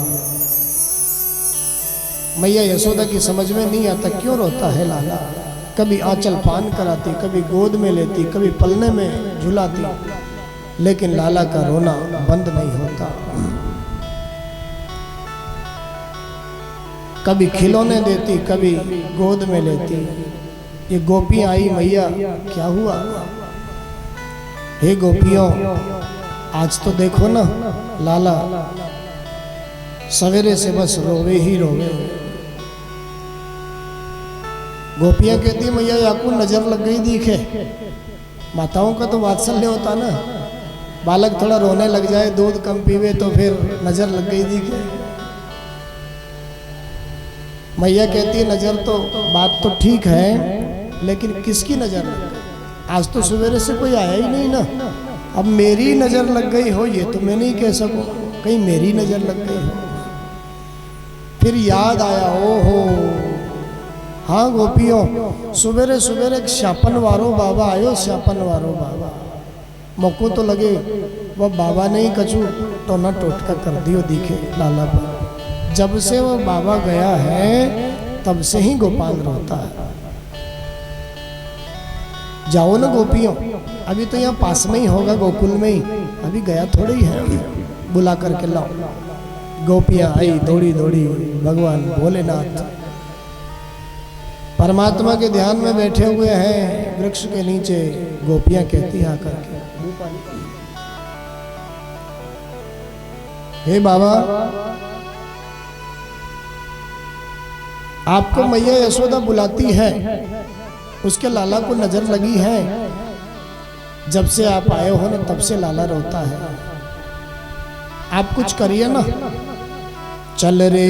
मैया यशोदा की समझ में नहीं आता क्यों रोता है लाला। कभी आंचल पान कराती, कभी गोद में लेती, कभी पलने में झुलाती, लेकिन लाला का रोना बंद नहीं होता। कभी खिलौने देती, कभी गोद में लेती। ये गोपियां आई, मैया क्या हुआ? हे गोपियों आज तो देखो ना, लाला सवेरे से बस रोवे ही रोवे। गोपियां कहती, मैया आपको नजर लग गई दिखे। माताओं का तो वात्सल्य होता ना, बालक थोड़ा रोने लग जाए, दूध कम पीवे तो फिर नजर लग गई दिखे। मैया कहती नजर तो बात तो ठीक है, लेकिन किसकी नजर लग गई? आज तो सवेरे से कोई आया ही नहीं ना। अब मेरी नजर लग गई हो ये तो मैं नहीं कह सकूं, कहीं मेरी नजर लग गई हो। फिर याद आया, ओहो हाँ गोपियों, सवेरे सवेरे एक श्यापन वारो बाबा आयो, श्यापन वारो बाबा। मौको तो लगे वह बाबा ने ही कछु टोना टोटका कर दियो दिखे लाला पर। जब से वो बाबा गया है तब से ही गोपाल रोता है। जाओ ना गोपियों, अभी तो यहाँ पास में ही होगा, गोकुल में ही, अभी गया थोड़ी है, बुला करके लाओ। गोपियां आई दौड़ी दौड़ी, भगवान भोलेनाथ परमात्मा के ध्यान में बैठे हुए हैं वृक्ष के नीचे। गोपियां कहती आकर के हे बाबा, आपको मैया यशोदा बुलाती है, उसके लाला को नजर लगी है। जब से आप आए हो ना तब से लाला रोता है। आप कुछ करिए ना। चल रे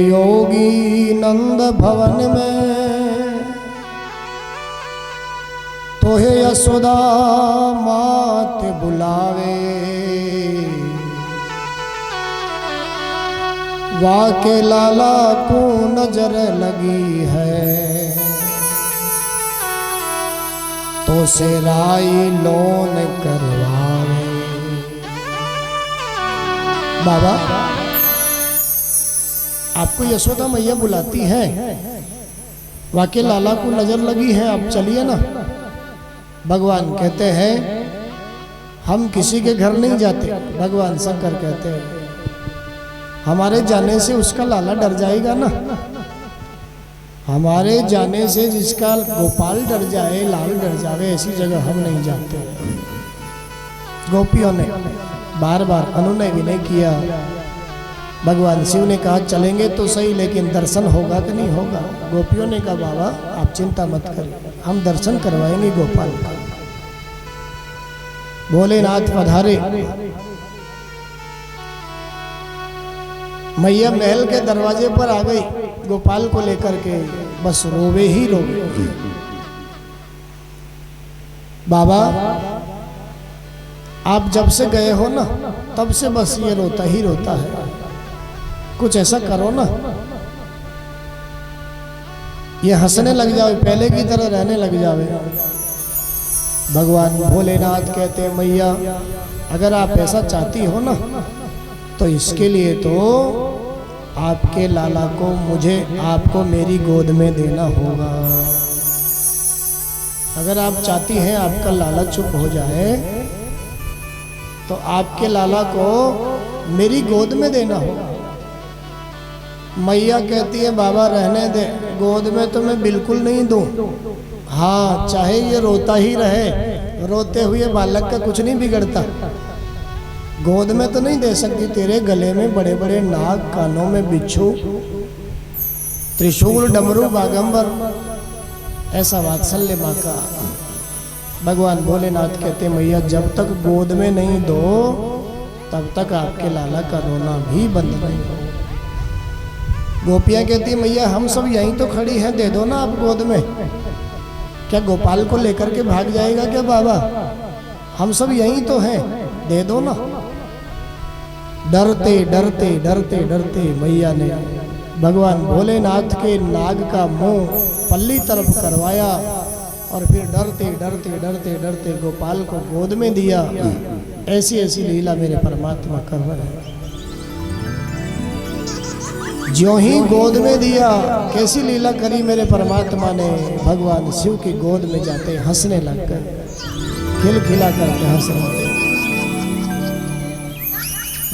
योगी नंद भवन में, तोहे यशोदा मात बुलावे। वाके लाला को नजर लगी है, तो से राई लोन करवावे। बाबा, आपको यशोदा मैया बुलाती है, वाके लाला को नजर लगी है, आप चलिए ना। भगवान कहते हैं हम किसी के घर नहीं जाते। भगवान शंकर कहते हैं हमारे जाने से उसका लाला डर जाएगा ना। हमारे जाने से जिसका गोपाल डर जाए, लाल डर जावे, ऐसी जगह हम नहीं जाते। गोपियों ने बार बार अनुनय विनय किया। भगवान शिव ने कहा चलेंगे तो सही, लेकिन दर्शन होगा कि नहीं होगा। गोपियों ने कहा बाबा आप चिंता मत करिए, हम दर्शन करवाएंगे गोपाल का। भोलेनाथ पधारे। मैया महल के दरवाजे पर आ गई गोपाल को लेकर के, बस रोवे ही रोवे। बाबा आप जब से गए हो ना तब से बस ये रोता ही रोता है, कुछ ऐसा करो ना। ये हंसने लग जाओ, पहले की तरह रहने लग जावे। भगवान भोलेनाथ कहते हैं मैया अगर आप ऐसा चाहती हो ना तो इसके लिए तो आपके लाला को मुझे आपको मेरी गोद में देना होगा। अगर आप चाहती हैं आपका लाला चुप हो जाए तो आपके लाला को मेरी गोद में देना होगा। मैया कहती है बाबा रहने दे, गोद में तो मैं बिल्कुल नहीं दूं। हाँ चाहे ये रोता ही रहे, रोते हुए बालक का कुछ नहीं बिगड़ता। गोद में तो नहीं दे सकती, तेरे गले में बड़े बड़े नाग, कानों में बिच्छू, त्रिशूल, डमरू, बागंबर, ऐसा वात्सल्य माँ का। भगवान भोलेनाथ कहते मैया जब तक गोद में नहीं दो तब तक आपके लाला का रोना भी बंद नहीं हो। गोपियाँ कहती मैया हम सब यहीं तो खड़ी हैं, दे दो ना आप गोद में। क्या गोपाल को लेकर के भाग जाएगा क्या बाबा? हम सब यहीं तो हैं, दे दो ना। डरते डरते डरते डरते मैया ने भगवान भोलेनाथ के नाग का मुंह पल्ली तरफ करवाया और फिर डरते डरते डरते डरते गोपाल को गोद में दिया। ऐसी ऐसी लीला मेरे परमात्मा कर रहे हैं। ज्यों ही गोद में दिया, कैसी लीला करी मेरे परमात्मा ने। भगवान शिव की गोद में जाते हंसने लग गए, खिलखिला करके हंस रहे।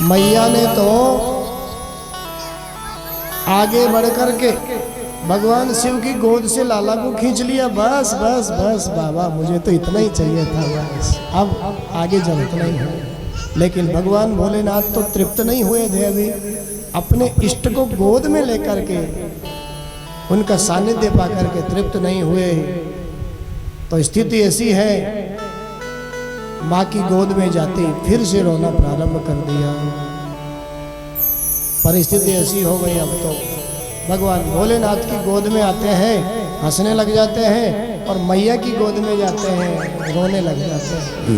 मैया ने तो आगे बढ़ करके भगवान शिव की गोद से लाला को खींच लिया। बस बस बस बाबा मुझे तो इतना ही चाहिए था, बस अब आगे जब इतना ही है। लेकिन भगवान भोलेनाथ तो तृप्त नहीं हुए थे अभी। अपने इष्ट को गोद में लेकर के उनका सानिध्य पा करके तृप्त नहीं हुए। तो स्थिति ऐसी है, माँ की गोद में जाते फिर से रोना प्रारंभ कर दिया। परिस्थिति ऐसी हो गई, अब तो भगवान भोलेनाथ की गोद में आते हैं हंसने लग जाते हैं, और मैया की गोद में जाते हैं रोने लग जाते हैं।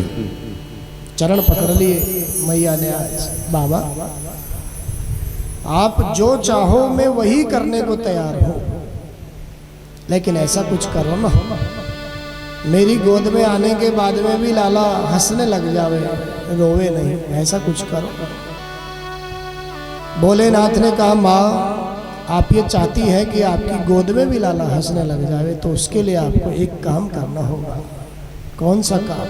चरण पकड़ लिए मैया ने। आज बाबा आप जो चाहो मैं वही करने को तैयार हूँ, लेकिन ऐसा कुछ करो ना, मेरी गोद में आने के बाद में भी लाला हंसने लग जावे, रोवे नहीं, ऐसा कुछ करो। भोलेनाथ ने कहा माँ आप ये चाहती है कि आपकी गोद में भी लाला हंसने लग जावे, तो उसके लिए आपको एक काम करना होगा। कौन सा काम?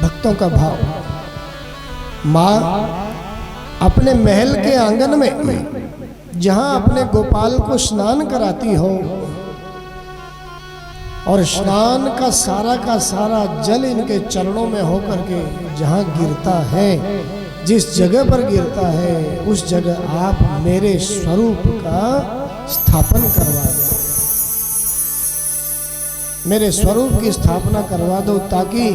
भक्तों का भाव। माँ अपने महल के आंगन में जहां अपने गोपाल को स्नान कराती हो, और स्नान का सारा जल इनके चरणों में होकर के जहां गिरता है, जिस जगह पर गिरता है उस जगह आप मेरे स्वरूप का स्थापन करवा दो, मेरे स्वरूप की स्थापना करवा दो, ताकि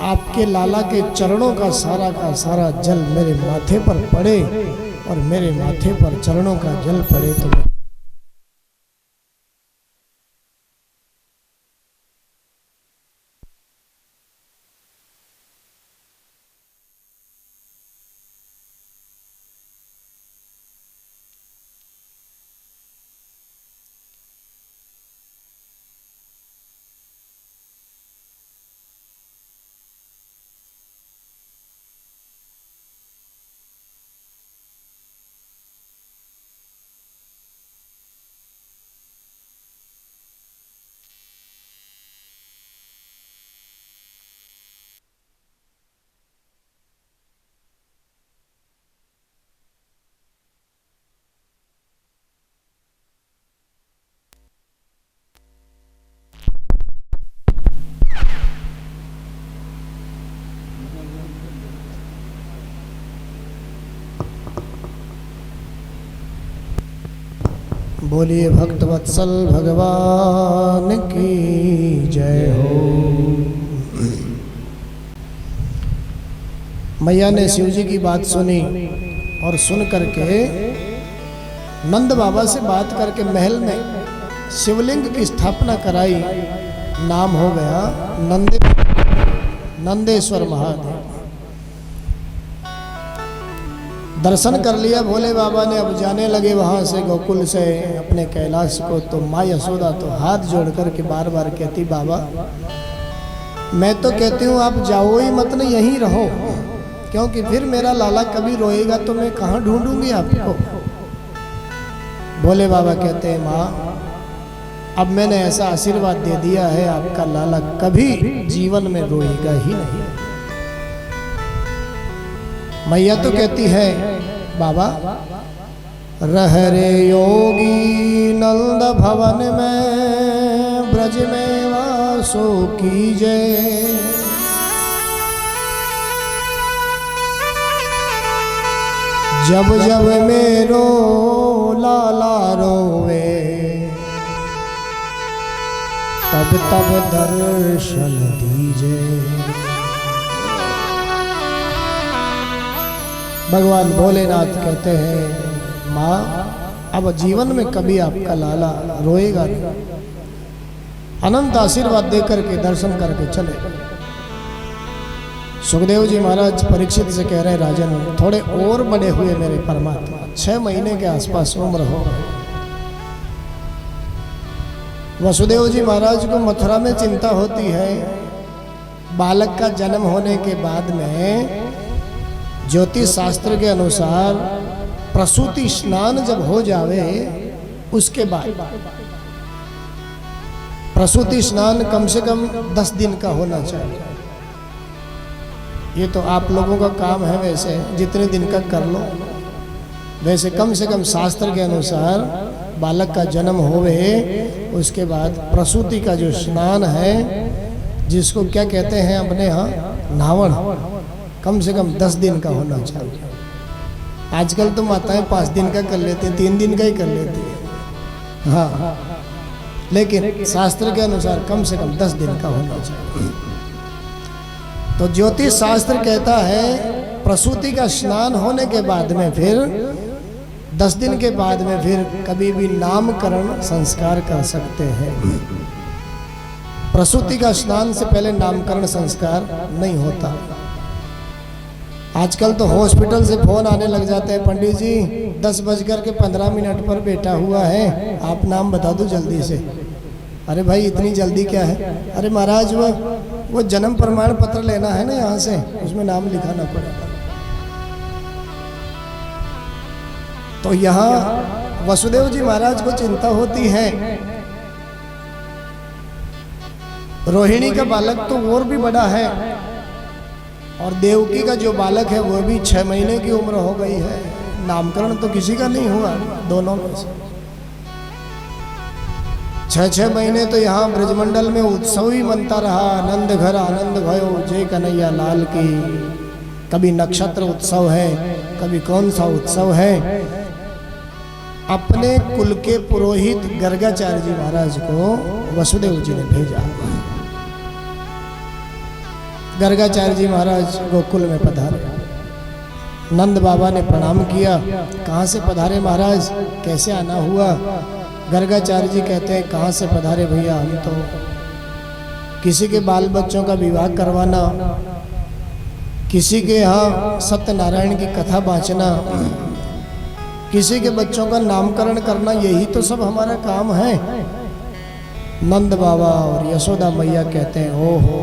आपके लाला के चरणों का सारा जल मेरे माथे पर पड़े, और मेरे माथे पर चरणों का जल पड़े तो बोलिए भक्त वत्सल भगवान की जय हो। मैया ने शिव जी की बात सुनी और सुन करके नंद बाबा से बात करके महल में शिवलिंग की स्थापना कराई। नाम हो गया नंदेश्वर महादेव। दर्शन कर लिया भोले बाबा ने। अब जाने लगे वहाँ से गोकुल से अपने कैलाश को। तो माँ यशोदा तो हाथ जोड़ कर के बार बार कहती, बाबा मैं तो कहती हूँ आप जाओ ही मत, नहीं यहीं रहो, क्योंकि फिर मेरा लाला कभी रोएगा तो मैं कहाँ ढूंढूंगी आपको। भोले बाबा कहते हैं, माँ अब मैंने ऐसा आशीर्वाद दे दिया है, आपका लाला कभी जीवन में रोएगा ही नहीं। मैया तो कहती है, बाबा रह रे योगी नंद भवन में, ब्रज में वासो कीजे, जब जब मेरो लाला रोवे, तब तब दर्शन दीजे। भगवान भोलेनाथ कहते हैं, माँ अब जीवन में कभी आपका लाला रोएगा नहीं। अनंत आशीर्वाद देकर के दर्शन करके चले। सुखदेव जी महाराज परीक्षित से कह रहे, राजन थोड़े और बड़े हुए मेरे परमात्मा, 6 महीने के आसपास उम्र हो गई। वसुदेव जी महाराज को मथुरा में चिंता होती है। बालक का जन्म होने के बाद में ज्योतिष शास्त्र के अनुसार प्रसूति स्नान जब हो जावे, उसके बाद प्रसूति स्नान कम से कम 10 दिन का होना चाहिए। ये तो आप लोगों का काम है, वैसे जितने दिन का कर लो। वैसे कम से कम शास्त्र के अनुसार बालक का जन्म होवे, उसके बाद प्रसूति का जो स्नान है, जिसको क्या कहते हैं अपने यहाँ, नावण, कम से कम 10 दिन का होना चाहिए। आजकल तो माताएं 5 दिन का कर लेती हैं, 3 दिन का ही कर लेती है। हाँ, लेकिन शास्त्र के अनुसार कम से कम 10 दिन का होना चाहिए। तो ज्योतिष शास्त्र कहता है प्रसूति का स्नान होने के बाद में फिर 10 दिन के बाद में फिर कभी भी नामकरण संस्कार कर सकते हैं। प्रसूति का स्नान से पहले नामकरण संस्कार नहीं होता। आजकल तो हॉस्पिटल से फोन आने लग जाते हैं, पंडित जी 10:15 पर बेटा हुआ है, आप नाम बता दो जल्दी से। अरे भाई इतनी जल्दी क्या है? अरे महाराज वो जन्म प्रमाण पत्र लेना है ना यहाँ से, उसमें नाम लिखाना पड़ेगा। तो यहाँ वसुदेव जी महाराज को चिंता होती है। रोहिणी का बालक तो और भी बड़ा है, और देवकी का जो बालक है वो भी 6 महीने की उम्र हो गई है। नामकरण तो किसी का नहीं हुआ दोनों में से। 6 महीने तो यहाँ ब्रजमंडल में उत्सव ही मनता रहा। आनंद घर आनंद भयो, जय कन्हैया लाल की। कभी नक्षत्र उत्सव है, कभी कौन सा उत्सव है। अपने कुल के पुरोहित गर्गाचार्य जी महाराज को वसुदेव जी ने भेजा। गर्गाचार्य जी महाराज गोकुल में पधारे। नंद बाबा ने प्रणाम किया। कहाँ से पधारे महाराज, कैसे आना हुआ? गर्गाचार्य जी कहते हैं, कहाँ से पधारे भैया, हम तो किसी के बाल बच्चों का विवाह करवाना, किसी के यहाँ सत्यनारायण की कथा बाँचना, किसी के बच्चों का नामकरण करना, यही तो सब हमारा काम है। नंद बाबा और यशोदा मैया कहते हैं, ओहो,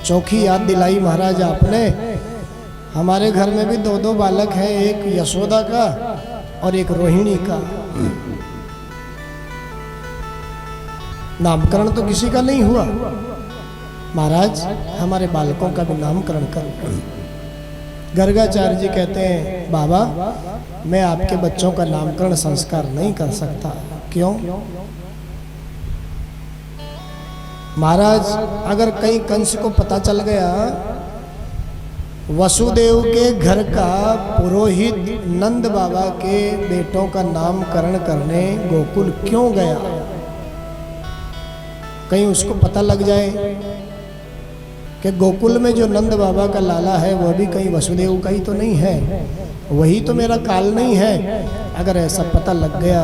चौखी याद दिलाई महाराज आपने। हमारे घर में भी दो दो बालक हैं, एक यशोदा का और एक रोहिणी का। नामकरण तो किसी का नहीं हुआ। महाराज हमारे बालकों का भी नामकरण करो। गर्गाचार्य जी कहते हैं, बाबा मैं आपके बच्चों का नामकरण संस्कार नहीं कर सकता। क्यों? महाराज अगर कहीं कंस को पता चल गया वसुदेव के घर का पुरोहित नंद बाबा के बेटों का नामकरण करने गोकुल क्यों गया, कहीं उसको पता लग जाए कि गोकुल में जो नंद बाबा का लाला है वह भी कहीं वसुदेव का ही तो नहीं है, वही तो मेरा काल नहीं है। अगर ऐसा पता लग गया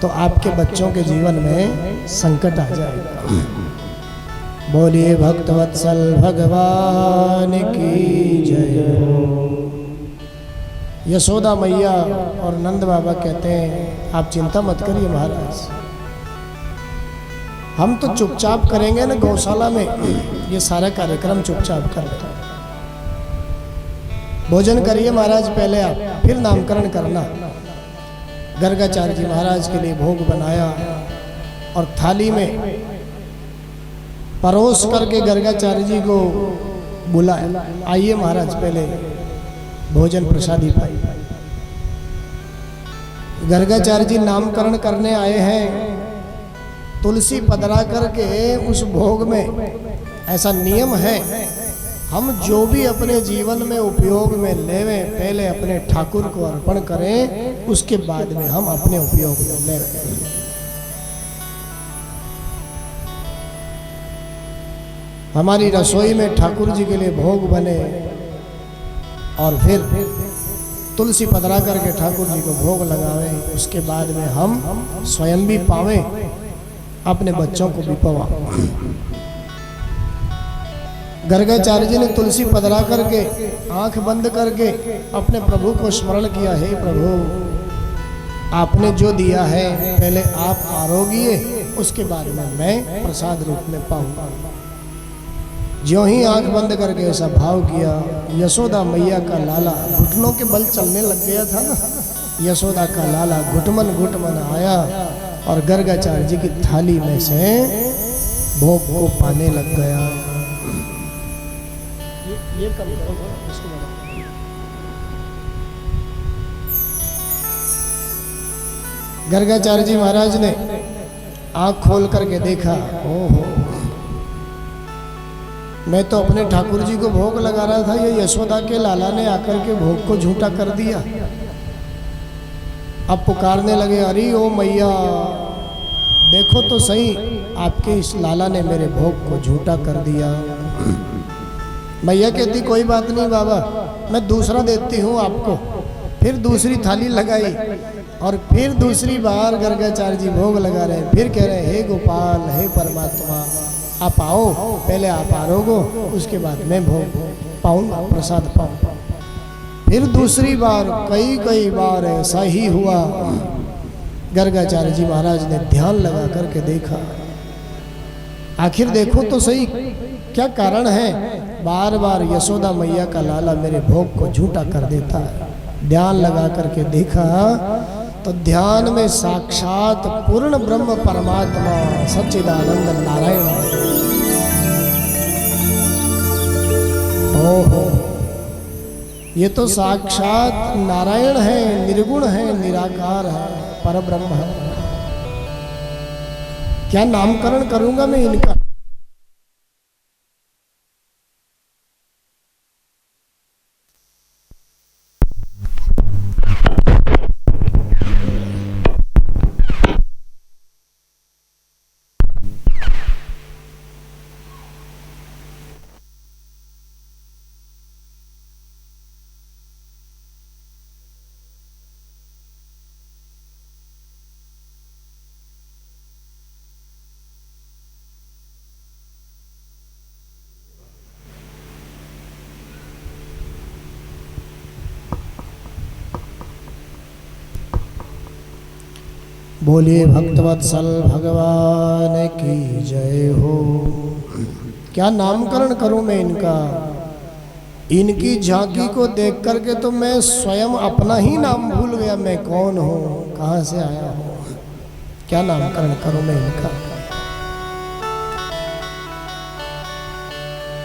तो आपके बच्चों के जीवन में संकट आ जाएगा। बोलिए भक्तवत्सल भगवान की जय। यशोदा मैया और नंद बाबा कहते हैं, आप चिंता मत करिए महाराज, हम तो चुपचाप करेंगे ना गौशाला में, ये सारा कार्यक्रम चुपचाप कर लेते। भोजन करिए महाराज पहले आप, फिर नामकरण करना। गर्गाचार्य जी महाराज के लिए भोग बनाया और थाली में परोस करके गर्गाचार्य जी को बुलाया, आइए महाराज पहले भोजन प्रसादी पाई। गर्गाचार्य जी नामकरण करने आए हैं, तुलसी पधरा करके उस भोग में ऐसा नियम है, हम जो भी अपने जीवन में उपयोग में लेवें पहले अपने ठाकुर को अर्पण करें, उसके बाद में हम अपने उपयोग में लेवें। हमारी रसोई में ठाकुर जी के लिए भोग बने और फिर तुलसी पधरा करके ठाकुर जी को भोग लगावें, उसके बाद में हम स्वयं भी पावें, अपने बच्चों को भी पवाएं। गर्गाचार्य जी ने तुलसी पधरा करके आंख बंद करके अपने प्रभु को स्मरण किया, हे प्रभु आपने जो दिया है पहले आप आरोगिए, उसके बाद में मैं प्रसाद रूप में पाऊंगा। ज्यों ही आंख बंद करके ऐसा भाव किया, यशोदा मैया का लाला घुटनों के बल चलने लग गया था ना, यशोदा का लाला घुटमन घुटमन आया और गर्गाचार्य जी की थाली में से भोग को पाने लग गया। ये कम इसको गर्गाचार्य जी महाराज ने आंख खोल करके देखा, ओहो मैं तो अपने ठाकुर जी को भोग लगा रहा था, ये यशोदा के लाला ने आकर के भोग को झूठा कर दिया। अब पुकारने लगे, अरे ओ मैया देखो तो सही, आपके इस लाला ने मेरे भोग को झूठा कर दिया। मैया कहती कोई बात नहीं बाबा, मैं दूसरा देती हूँ आपको। फिर दूसरी थाली लगाई और फिर दूसरी बार गर्गाचार्य जी भोग लगा रहे हैं। फिर कह रहे हैं, हे गोपाल हे परमात्मा आप आओ, पहले आप आरोगो, उसके बाद मैं भोग पाऊंगा, प्रसाद पाऊंगा। फिर दूसरी बार कई बार ऐसा ही हुआ। गर्गाचार्य जी महाराज ने ध्यान लगा करके देखा, आखिर देखो तो सही क्या कारण है, बार बार यशोदा मैया का लाला मेरे भोग को झूठा कर देता है। ध्यान लगा करके देखा तो ध्यान में साक्षात पूर्ण ब्रह्म परमात्मा सच्चिदानंद नारायण। ओहो, ये तो साक्षात नारायण है, निर्गुण है, निराकार है, परब्रह्म है। क्या नामकरण करूंगा मैं इनका। बोलिए भक्तवत्सल भगवान की जय हो। क्या नामकरण करूं मैं इनका। इनकी झांकी को देख करके तो मैं स्वयं अपना ही नाम भूल गया, मैं कौन हूं, कहां से आया हूं। क्या नामकरण करूं मैं इनका।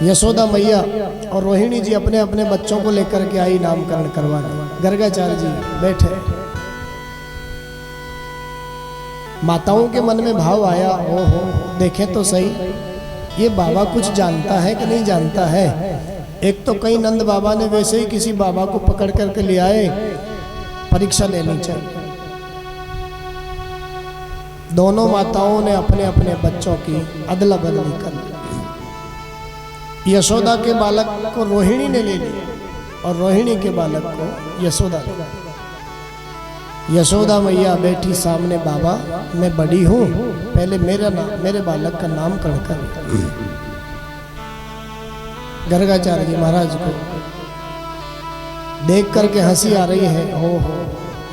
यशोदा मैया और रोहिणी जी अपने अपने बच्चों को लेकर के आई नामकरण करवाने। गर्गाचार्य जी बैठे। माताओं के मन में भाव आया, ओहो देखें तो सही, ये बाबा कुछ जानता है कि नहीं जानता है। एक तो कई नंद बाबा ने वैसे ही किसी बाबा को पकड़ करके ले आए, परीक्षा लेनी चाहिए। दोनों माताओं ने अपने अपने बच्चों की अदला बदली कर ली। यशोदा के बालक को रोहिणी ने ले लिया और रोहिणी के बालक को यशोदा ने। यशोदा मैया बैठी सामने, बाबा मैं बड़ी हूँ, पहले मेरे बालक का नामकरण कर। गर्गाचार्य जी महाराज को देख करके हंसी आ रही है। हो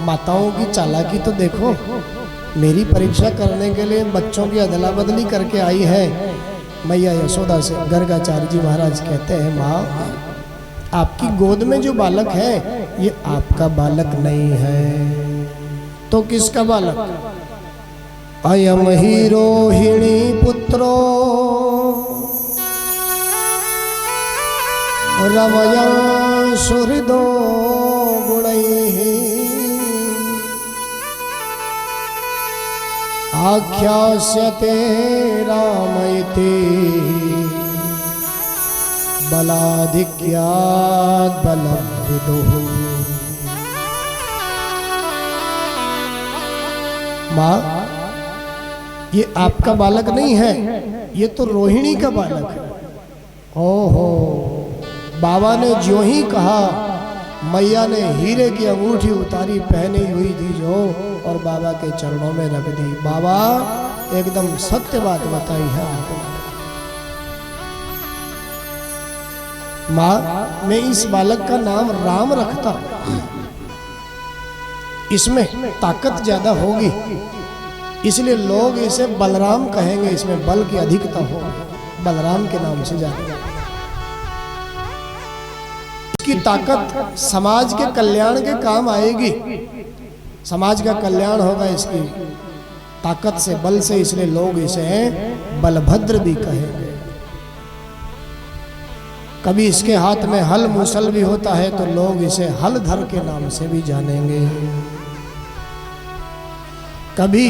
माताओं की चालाकी तो देखो, मेरी परीक्षा करने के लिए बच्चों की अदला बदली करके आई है मैया यशोदा से। गर्गाचार्य जी महाराज कहते हैं, माँ आपकी गोद में जो बालक है ये आपका बालक नहीं है, तो किसका बालक। अयम ही रोहिणी पुत्रो रमयं सुहृदो गुणैः आख्यास्यते राम इति बलाधिक्यात् बलविदुः। माँ ये आपका बालक नहीं है, ये तो रोहिणी का बालक है। ओहो, बाबा ने जो ही कहा, मैया ने हीरे की अंगूठी उतारी, पहनी हुई थी जो, और बाबा के चरणों में रख दी। बाबा एकदम सत्य बात बताई है आपने। माँ मैं इस बालक का नाम राम रखता, इसमें ताकत ज्यादा होगी, इसलिए लोग इसे बलराम कहेंगे, इसमें बल की अधिकता होगी, बलराम के नाम से जानेंगे। इसकी ताकत समाज के कल्याण के काम आएगी, समाज का कल्याण होगा इसकी ताकत से, बल से, इसलिए लोग इसे बलभद्र भी कहेंगे। कभी इसके हाथ में हल मूसल भी होता है तो लोग इसे हलधर के नाम से भी जानेंगे। कभी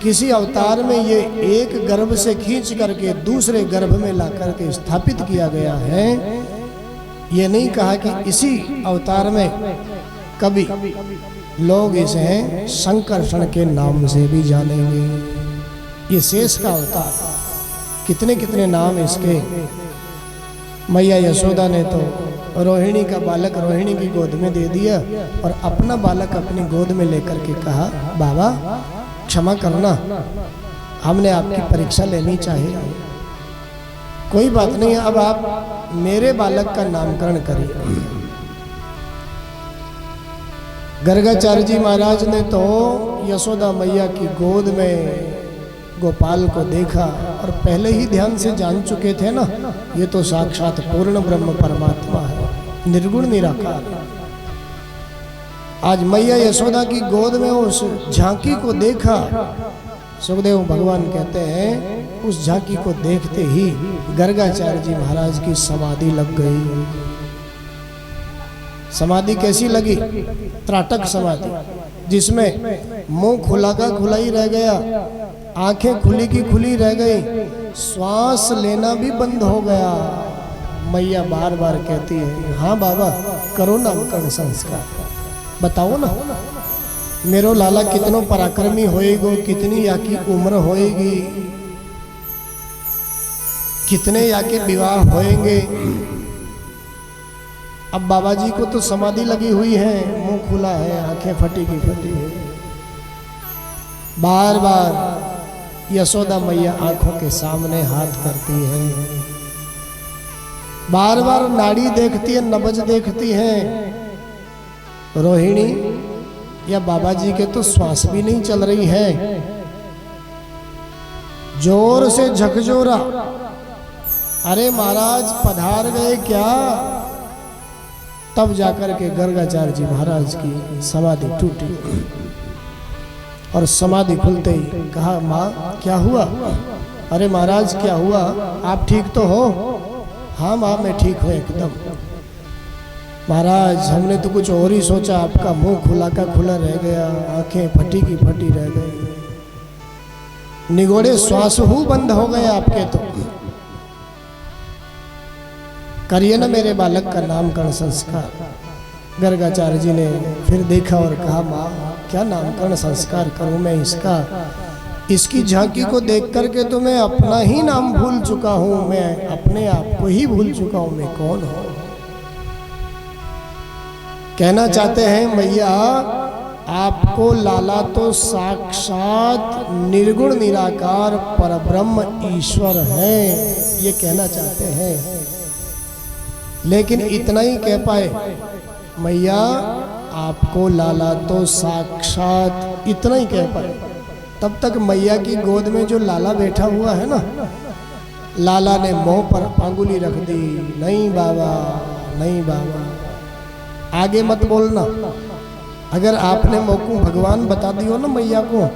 किसी अवतार में ये एक गर्भ से खींच करके दूसरे गर्भ में ला करके स्थापित किया गया है। ये नहीं कहा कि इसी अवतार में, कभी लोग इसे संकर्षण के नाम से भी जानेंगे। ये शेष का अवतार, कितने कितने नाम इसके। मैया यशोदा ने तो रोहिणी का बालक रोहिणी की गोद में दे दिया और अपना बालक अपनी गोद में लेकर के कहा, बाबा क्षमा करना, हमने आपकी परीक्षा लेनी चाहिए। कोई बात नहीं, अब आप मेरे बालक का नामकरण करिए। गर्गाचार्य जी महाराज ने तो यशोदा मैया की गोद में गोपाल को देखा और पहले ही ध्यान से जान चुके थे ना, ये तो साक्षात पूर्ण ब्रह्म परमात्मा है, निर्गुण निराकार। आज मैया यशोदा की गोद में उस झांकी को देखा। सुखदेव भगवान कहते हैं उस झांकी को देखते ही गर्गाचार्य जी महाराज की समाधि लग गई। समाधि कैसी लगी? त्राटक समाधि, जिसमें मुंह खुला का खुला ही रह गया, आंखें खुली की खुली रह गई, श्वास लेना भी बंद हो गया। मैया बार बार कहती है, हाँ बाबा करो नामकरण संस्कार, बताओ ना मेरो लाला कितनो पराक्रमी होएगो, कितनी या की उम्र होएगी, कितने या के विवाह होएंगे। अब बाबा जी को तो समाधि लगी हुई है, मुंह खुला है, आंखें फटी की फटी है। बार बार यशोदा मैया आंखों के सामने हाथ करती है, बार बार नाड़ी देखती है, नब्ज देखती है। रोहिणी या बाबा जी के तो श्वास भी नहीं चल रही है। जोर से झकझोरा, अरे महाराज पधार गए क्या? तब जाकर के गर्गाचार्य जी महाराज की समाधि टूटी और समाधि खुलते ही कहा, माँ क्या हुआ? अरे महाराज क्या हुआ? आप ठीक तो हो? हाँ माँ मैं ठीक हूँ एकदम। महाराज हमने तो कुछ और ही सोचा, आपका मुंह खुला का खुला रह गया, आंखें फटी की फटी रह गई, निगोड़े श्वास हु बंद हो गए आपके। तो करिए ना मेरे बालक का नामकरण संस्कार। गर्गाचार्य जी ने फिर देखा और कहा, माँ क्या नामकरण संस्कार करूं मैं इसका? इसकी झांकी को देख करके तो मैं अपना ही नाम भूल चुका हूं, मैं अपने आप को ही भूल चुका हूं, मैं कौन हूं। कहना चाहते हैं मैया आपको लाला तो साक्षात निर्गुण निराकार परब्रह्म ईश्वर है, ये कहना चाहते हैं। लेकिन इतना ही कह पाए, मैया आपको लाला तो साक्षात, इतना ही कह पाए। तब तक मैया की गोद में जो लाला बैठा हुआ है ना, लाला ने मुंह पर अंगुली रख दी, नहीं बाबा नहीं बाबा, आगे मत बोलना। अगर आपने मोकू भगवान बता दियो ना मैया को,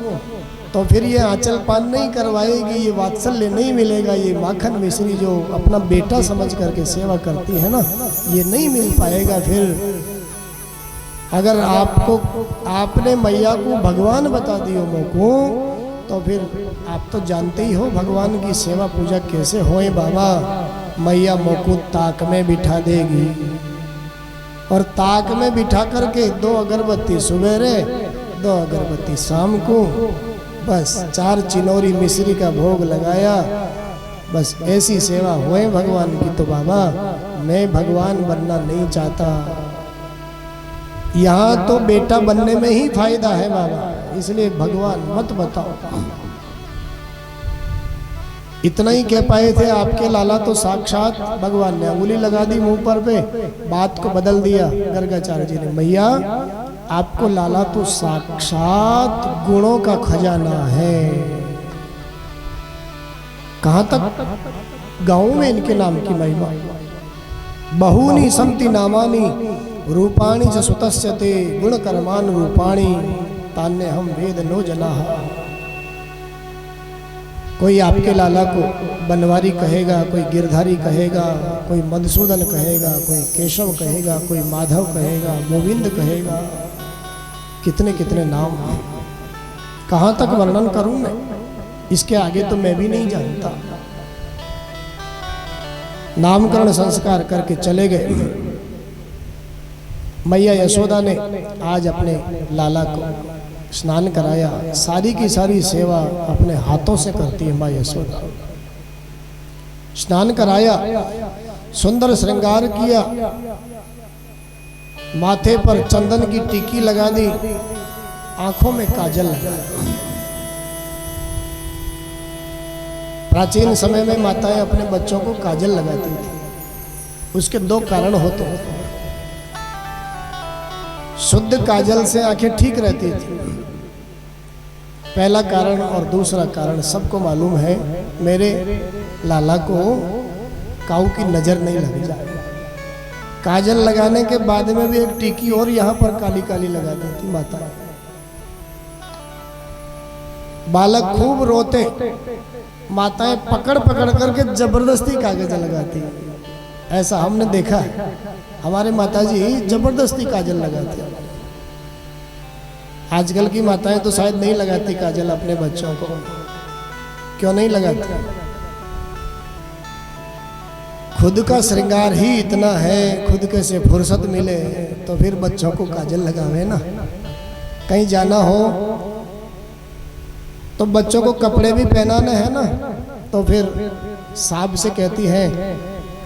तो फिर ये आंचल पान नहीं करवाएगी, ये वात्सल्य नहीं मिलेगा, ये माखन मिश्री जो अपना बेटा समझ करके सेवा करती है ना, ये नहीं मिल पाएगा। फिर अगर आपने मैया को भगवान बता दियो मोकू, तो फिर आप तो जानते ही हो भगवान की सेवा पूजा कैसे होए बाबा। मैया मोकू ताक में बिठा देगी और ताक में बिठा करके 2 अगरबत्ती सवेरे 2 अगरबत्ती शाम को, बस 4 चिनौरी मिश्री का भोग लगाया, बस ऐसी सेवा हुए भगवान की। तो बाबा मैं भगवान बनना नहीं चाहता, यहाँ तो बेटा बनने में ही फायदा है बाबा, इसलिए भगवान मत बताओ। इतना ही कह पाए थे, आपके लाला तो साक्षात, भगवान ने अंगुली लगा दी मुंह पर पे, बात को बदल दिया गर्गाचार्य जी ने। मैया आपको लाला तो साक्षात गुणों का खजाना है। कहां तक गाँव में इनके नाम की महिमा। बहूनि संति नामानि रूपाणी च सुतस्य ते गुण कर्मान रूपाणी तान्य हम वेद नो जनाः। कोई आपके लाला को बनवारी कहेगा, कोई गिरधारी कहेगा, कोई मधुसूदन कहेगा, कोई केशव कहेगा, कोई माधव कहेगा, गोविंद कहेगा, कितने कितने नाम। कहाँ तक वर्णन करूं मैं, इसके आगे तो मैं भी नहीं जानता। नामकरण संस्कार करके चले गए। मैया यशोदा ने आज अपने लाला को स्नान कराया, सारी की सारी सेवा अपने हाथों से करती है माँ यशोदा। स्नान कराया, सुंदर श्रृंगार किया, माथे पर चंदन की टीकी लगा दी, आंखों में काजल लगाया। प्राचीन समय में माताएं अपने बच्चों को काजल लगाती थी। उसके 2 कारण होते हैं। शुद्ध काजल से आंखें ठीक रहती थी, पहला कारण। और दूसरा कारण सबको मालूम है, मेरे लाला को काऊ की नजर नहीं लग जाए। काजल लगाने के बाद में भी एक टीकी और यहाँ पर काली काली लगा देती माता। बालक खूब रोते, माताएं पकड़ पकड़ करके जबरदस्ती कागज लगाती। ऐसा हमने देखा है, हमारे माताजी जबरदस्ती काजल लगाती है। आजकल की माताएं तो शायद नहीं लगाती काजल अपने बच्चों को। क्यों नहीं लगाती? खुद का श्रृंगार ही इतना है, खुद के से फुर्सत मिले तो फिर बच्चों को काजल लगावे ना। कहीं जाना हो तो बच्चों को कपड़े भी पहनाने हैं ना, तो फिर साहब से कहती है,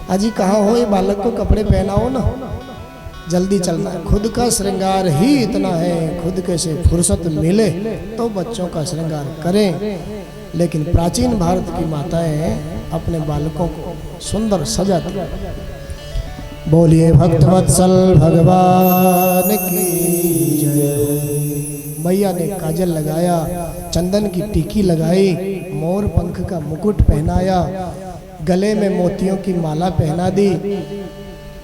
अजी कहाँ हो, ये बालक को कपड़े पहनाओ ना, जल्दी चलना है। खुद का श्रृंगार ही इतना है, खुद के से फुर्सत मिले तो बच्चों का श्रृंगार करें। लेकिन प्राचीन भारत की माताएं अपने बालकों को सुंदर सजाती। बोलिए भक्तवत्सल भगवान की जय। मैया ने काजल लगाया, चंदन की टीकी लगाई, मोर पंख का मुकुट पहनाया, गले में मोतियों की माला पहना दी,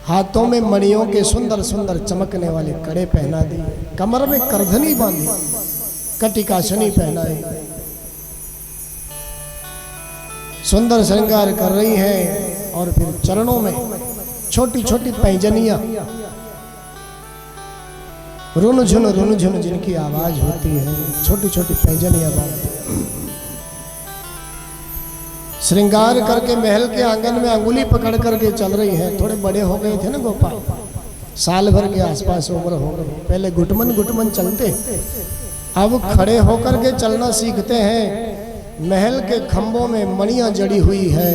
हाथों में मणियों के सुंदर सुंदर चमकने वाले कड़े पहना दी, कमर में करधनी बांधी, कटिकाशनी पहनाई, सुंदर श्रृंगार कर रही हैं। और फिर चरणों में छोटी छोटी पैजनियां, रुन झुन जिनकी आवाज होती है, छोटी छोटी पैजनियां बांधती हैं। श्रृंगार करके महल के आंगन में अंगुली पकड़ करके चल रही है। थोड़े बड़े हो गए थे ना गोपाल, साल भर के आसपास उम्र हो गई। पहले घुटमन घुटमन चलते, अब खड़े होकर के चलना सीखते हैं। महल के खंभों में मणियां जड़ी हुई है,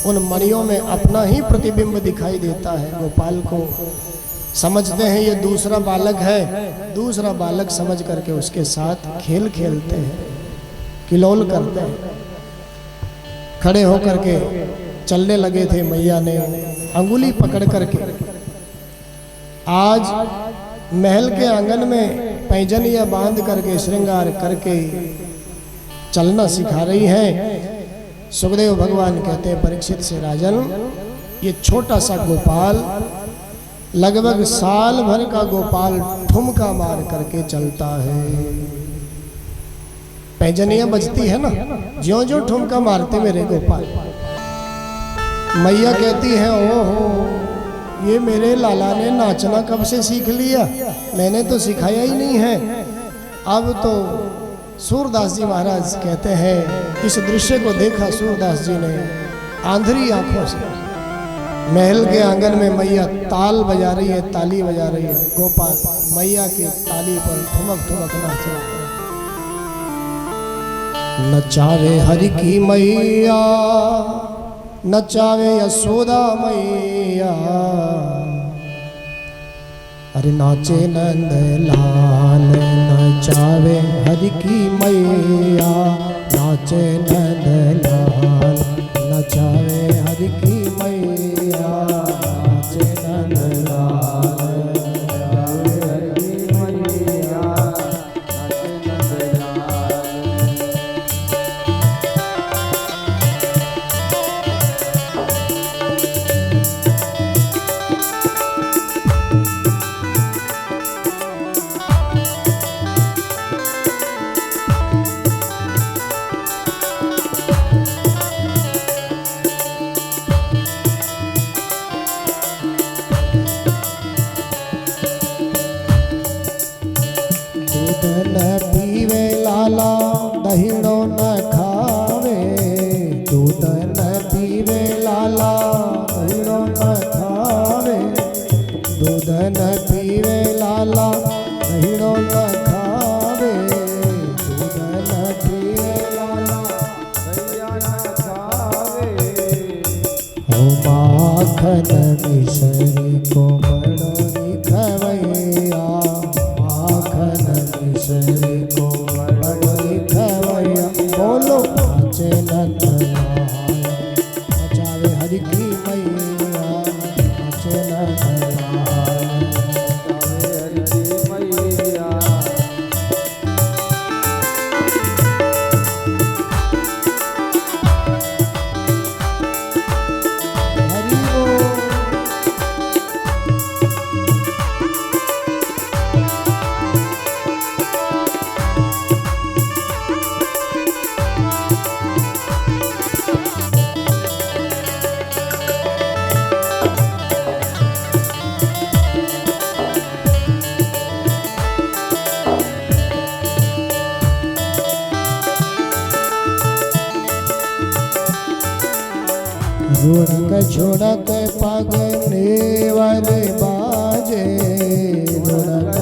उन मणियों में अपना ही प्रतिबिंब दिखाई देता है। गोपाल को समझते हैं ये दूसरा बालक है, दूसरा बालक समझ करके उसके साथ खेल खेलते हैं, किलोल करते हैं। खड़े होकर के चलने लगे थे। मैया ने अंगुली पकड़ करके आज महल के आंगन में पैजनिया बांध करके श्रृंगार करके चलना सिखा रही हैं। सुखदेव भगवान कहते हैं परीक्षित से, राजन ये छोटा सा गोपाल, लगभग साल भर का गोपाल ठुमका मार करके चलता है। पैजनिया बजती है ना, ज्यों ज्यों ठुमका मारते मेरे गोपाल। मैया कहती है, ओहो ये मेरे लाला ने नाचना कब से सीख लिया, मैंने तो सिखाया ही नहीं है। अब तो सूरदास जी महाराज कहते हैं, इस दृश्य को देखा सूरदास जी ने आंधरी आंखों से। महल के आंगन में मैया ताल बजा रही है, ताली बजा रही है। गोपाल मैया की ताली पर ठुमक ठुमक नाच रहा है। नचावे हरि की मैया, नचावे यशोदा मैया, अरे नाचे नंद लाल, नचावे हरि की मैया, नाचे नंद लाल, नचावे हरि की मैया, नाचे नंद लाल, नचावे हरि की मैया, नाचे नंद लाल। दूध न पीवे लाला, दहीड़ो न खावे, दूध न पीवे लाला, दहीड़ो न खावे, दूध न पीवे लाला, दहीड़ो न खावे, दूध न पीवे लाला, दहीड़ो न खावे। हो माखन मिश्री को बड़ो खवैया, माखन मिश्री को बड़ो खवैया, बोलो नाचे नंद लाल, नचावे हरि की मैया, नाचे नंद लाल, नचावे हरि की मैया। हरि बोल। रुड़क झुड़क पग नेवर बाजे, रुड़क